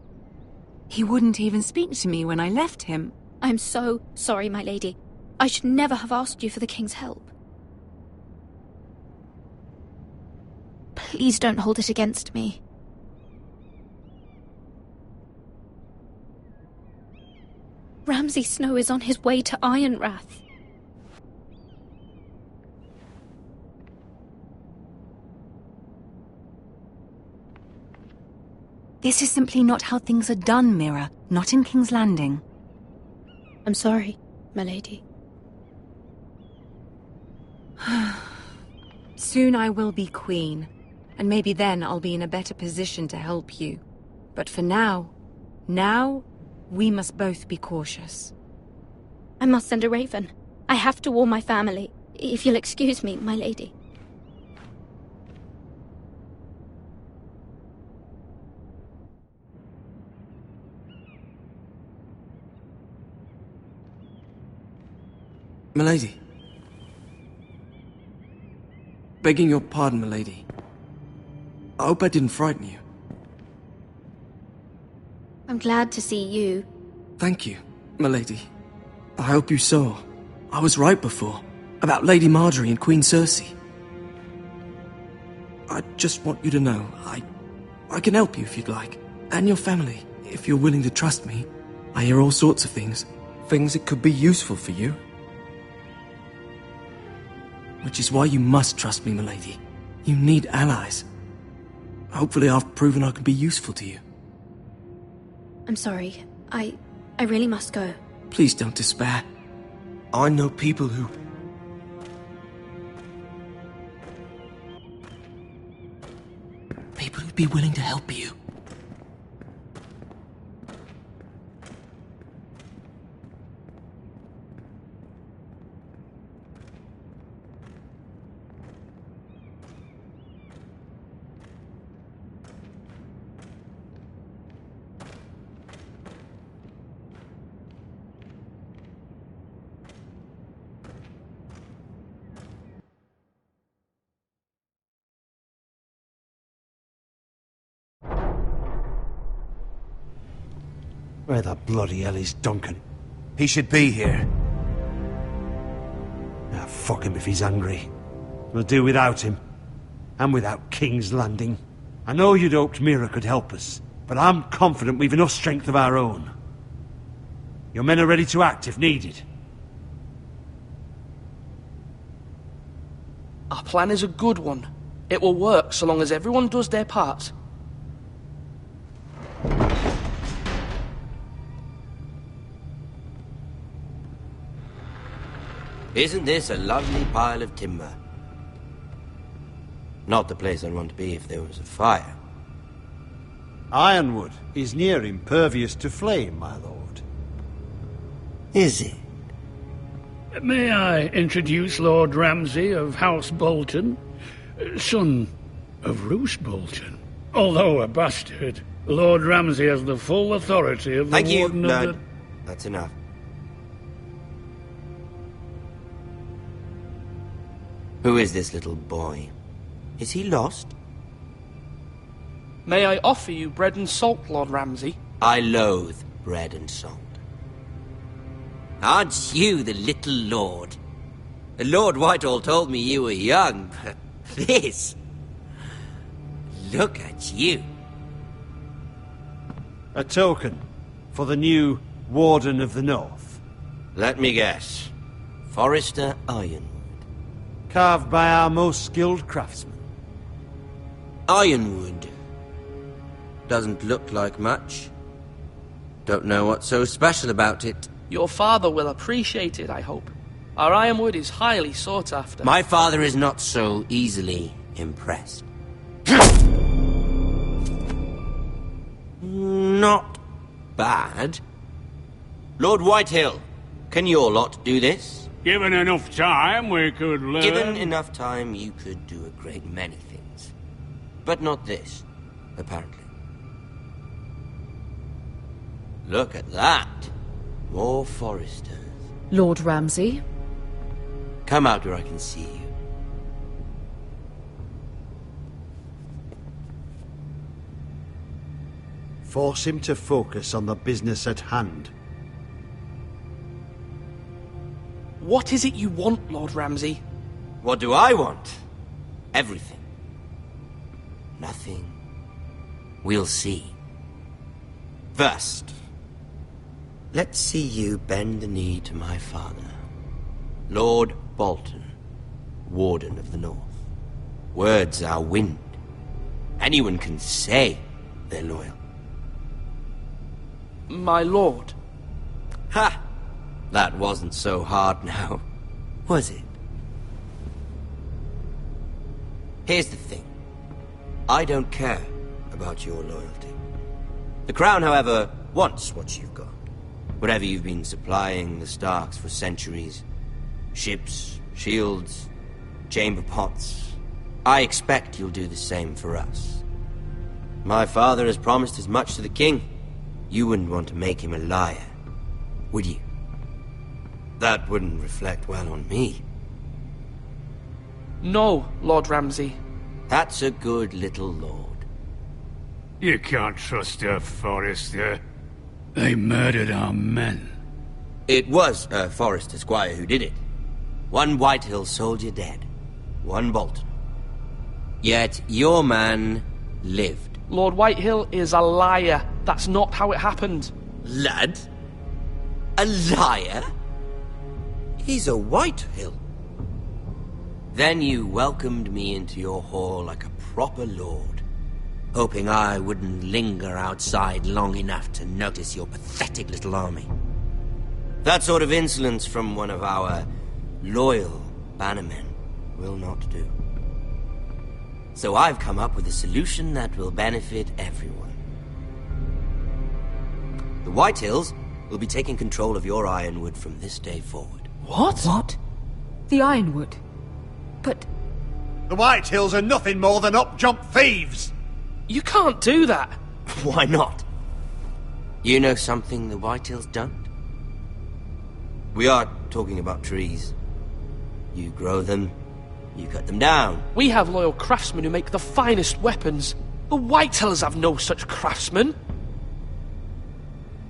He wouldn't even speak to me when I left him. I'm so sorry, my lady. I should never have asked you for the king's help. Please don't hold it against me. Ramsay Snow is on his way to Ironrath. This is simply not how things are done, Mira. Not in King's Landing. I'm sorry, my lady. Soon I will be queen, and maybe then I'll be in a better position to help you. But for now, we must both be cautious. I must send a raven. I have to warn my family. If you'll excuse me, my lady. Milady. Begging your pardon, milady. I hope I didn't frighten you. I'm glad to see you. Thank you, milady. I hope you saw. I was right before. About Lady Marjorie and Queen Cersei. I just want you to know, I can help you if you'd like. And your family, if you're willing to trust me. I hear all sorts of things. Things that could be useful for you. Which is why you must trust me, milady. You need allies. Hopefully I've proven I can be useful to you. I'm sorry. I really must go. Please don't despair. I know people who... People who'd be willing to help you. Where the bloody hell is Duncan? He should be here. Ah, fuck him if he's hungry. We'll do without him. And without King's Landing. I know you'd hoped Mira could help us, but I'm confident we've enough strength of our own. Your men are ready to act if needed. Our plan is a good one. It will work so long as everyone does their part. Isn't this a lovely pile of timber? Not the place I'd want to be if there was a fire. Ironwood is near impervious to flame, my lord. Is it? May I introduce Lord Ramsay of House Bolton, son of Roose Bolton. Although a bastard, Lord Ramsay has the full authority of the Thank you, Warden of Lord. the... That's enough. Who is this little boy? Is he lost? May I offer you bread and salt, Lord Ramsay? I loathe bread and salt. Aren't you the little lord? Lord Whitehill told me you were young, but this... Look at you. A token for the new Warden of the North. Let me guess. Forrester Ironwood. Carved by our most skilled craftsmen. Ironwood. Doesn't look like much. Don't know what's so special about it. Your father will appreciate it, I hope. Our ironwood is highly sought after. My father is not so easily impressed. Not bad. Lord Whitehill, can your lot do this? Given enough time, we could learn... Given enough time, you could do a great many things. But not this, apparently. Look at that. More Forresters. Lord Ramsay? Come out where I can see you. Force him to focus on the business at hand. What is it you want, Lord Ramsay? What do I want? Everything. Nothing. We'll see. First, let's see you bend the knee to my father, Lord Bolton, Warden of the North. Words are wind. Anyone can say they're loyal. My lord. Ha! That wasn't so hard now, was it? Here's the thing. I don't care about your loyalty. The Crown, however, wants what you've got. Whatever you've been supplying the Starks for centuries. Ships, shields, chamber pots. I expect you'll do the same for us. My father has promised as much to the King. You wouldn't want to make him a liar, would you? That wouldn't reflect well on me. No, Lord Ramsay. That's a good little lord. You can't trust her, Forrester. They murdered our men. It was a Forrester squire who did it. One Whitehill soldier dead. One Bolton. Yet your man lived. Lord Whitehill is a liar. That's not how it happened. Lad? A liar? He's a Whitehill. Then you welcomed me into your hall like a proper lord, hoping I wouldn't linger outside long enough to notice your pathetic little army. That sort of insolence from one of our loyal bannermen will not do. So I've come up with a solution that will benefit everyone. The Whitehills will be taking control of your Ironwood from this day forward. What? What? The Ironwood? But... The Whitehills are nothing more than up-jump thieves! You can't do that! Why not? You know something the Whitehills don't? We are talking about trees. You grow them, you cut them down. We have loyal craftsmen who make the finest weapons. The Whitehills have no such craftsmen.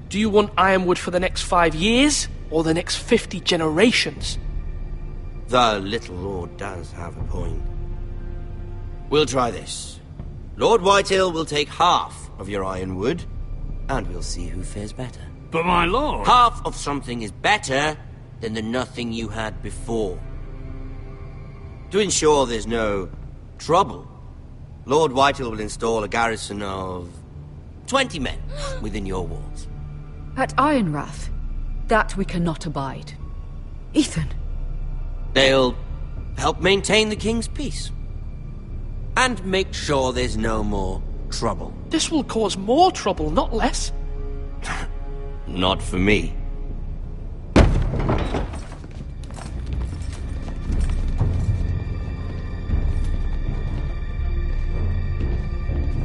Do you want Ironwood for the next 5 years, or the next 50 generations? The little lord does have a point. We'll try this. Lord Whitehill will take half of your Ironwood, and we'll see who fares better. But my lord... Half of something is better than the nothing you had before. To ensure there's no trouble, Lord Whitehill will install a garrison of 20 men within your walls. At Ironrath? That we cannot abide. Ethan! They'll help maintain the king's peace. And make sure there's no more trouble. This will cause more trouble, not less. Not for me.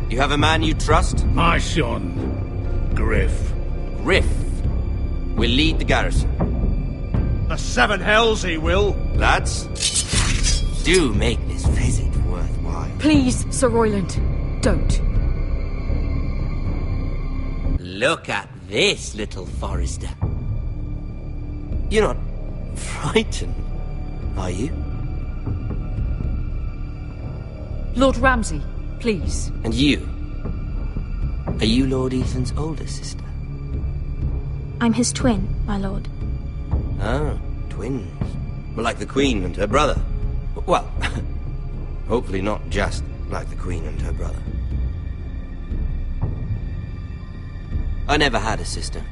You have a man you trust? My son, Griff. Griff will lead the garrison. The seven hells he will. Lads, do make this visit worthwhile. Please, Sir Royland, don't. Look at this, little Forrester. You're not frightened, are you? Lord Ramsay, please. And you? Are you Lord Ethan's older sister? I'm his twin, my lord. Oh, twins. Well, like the Queen and her brother. Well, hopefully not just like the Queen and her brother. I never had a sister.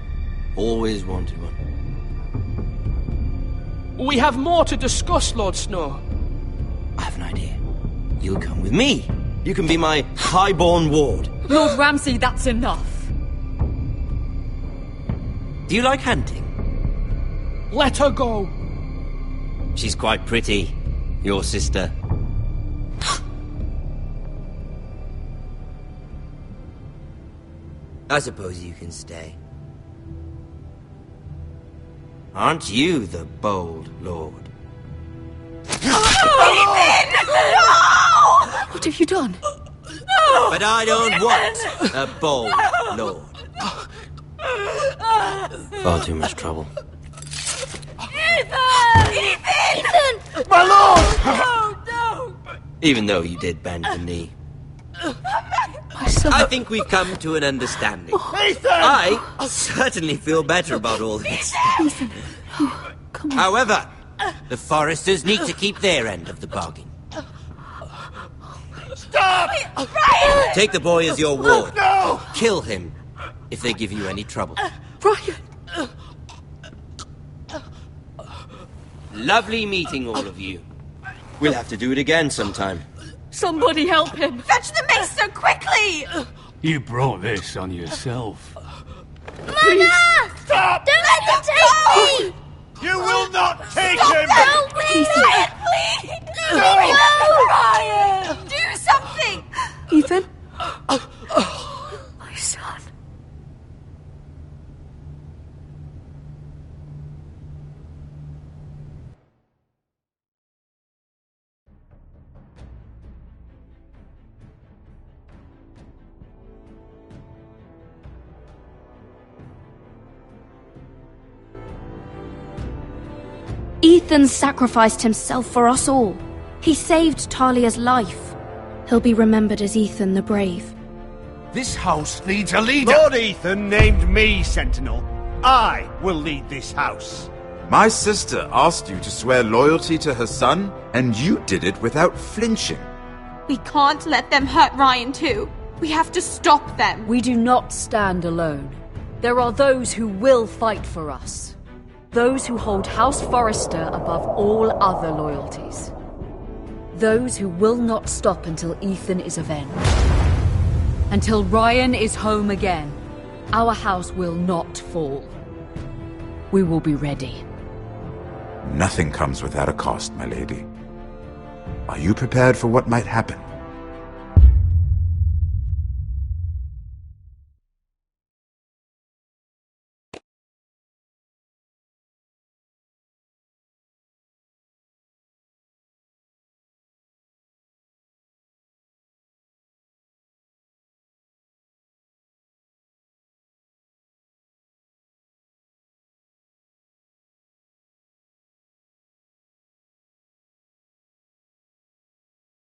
Always wanted one. We have more to discuss, Lord Snow. I have an idea. You'll come with me. You can be my highborn ward. Lord Ramsay, that's enough. Do you like hunting? Let her go. She's quite pretty, your sister. I suppose you can stay. Aren't you the bold lord? Ethan! No! What have you done? No! But I don't want a bold lord. Far too much trouble. Ethan! Ethan! My lord! No, no! Even though you did bend the knee. My son. I think we've come to an understanding. Ethan! I certainly feel better about all this. Ethan. Oh, come on. However, the Forresters need to keep their end of the bargain. Stop! Brian! Take the boy as your ward. No! Kill him if they give you any trouble. Brian! Lovely meeting all of you. We'll have to do it again sometime. Somebody help him! Fetch the mace so quickly! You brought this on yourself. Please. Stop! Don't let him take me! You will not take Stop, him! help me! Brian, please! No! Brian! Do something! Ethan? My son. Ethan sacrificed himself for us all. He saved Talia's life. He'll be remembered as Ethan the Brave. This house needs a leader! Lord Ethan named me Sentinel. I will lead this house. My sister asked you to swear loyalty to her son, and you did it without flinching. We can't let them hurt Ryan too. We have to stop them. We do not stand alone. There are those who will fight for us. Those who hold House Forrester above all other loyalties. Those who will not stop until Ethan is avenged. Until Ryan is home again, our house will not fall. We will be ready. Nothing comes without a cost, my lady. Are you prepared for what might happen?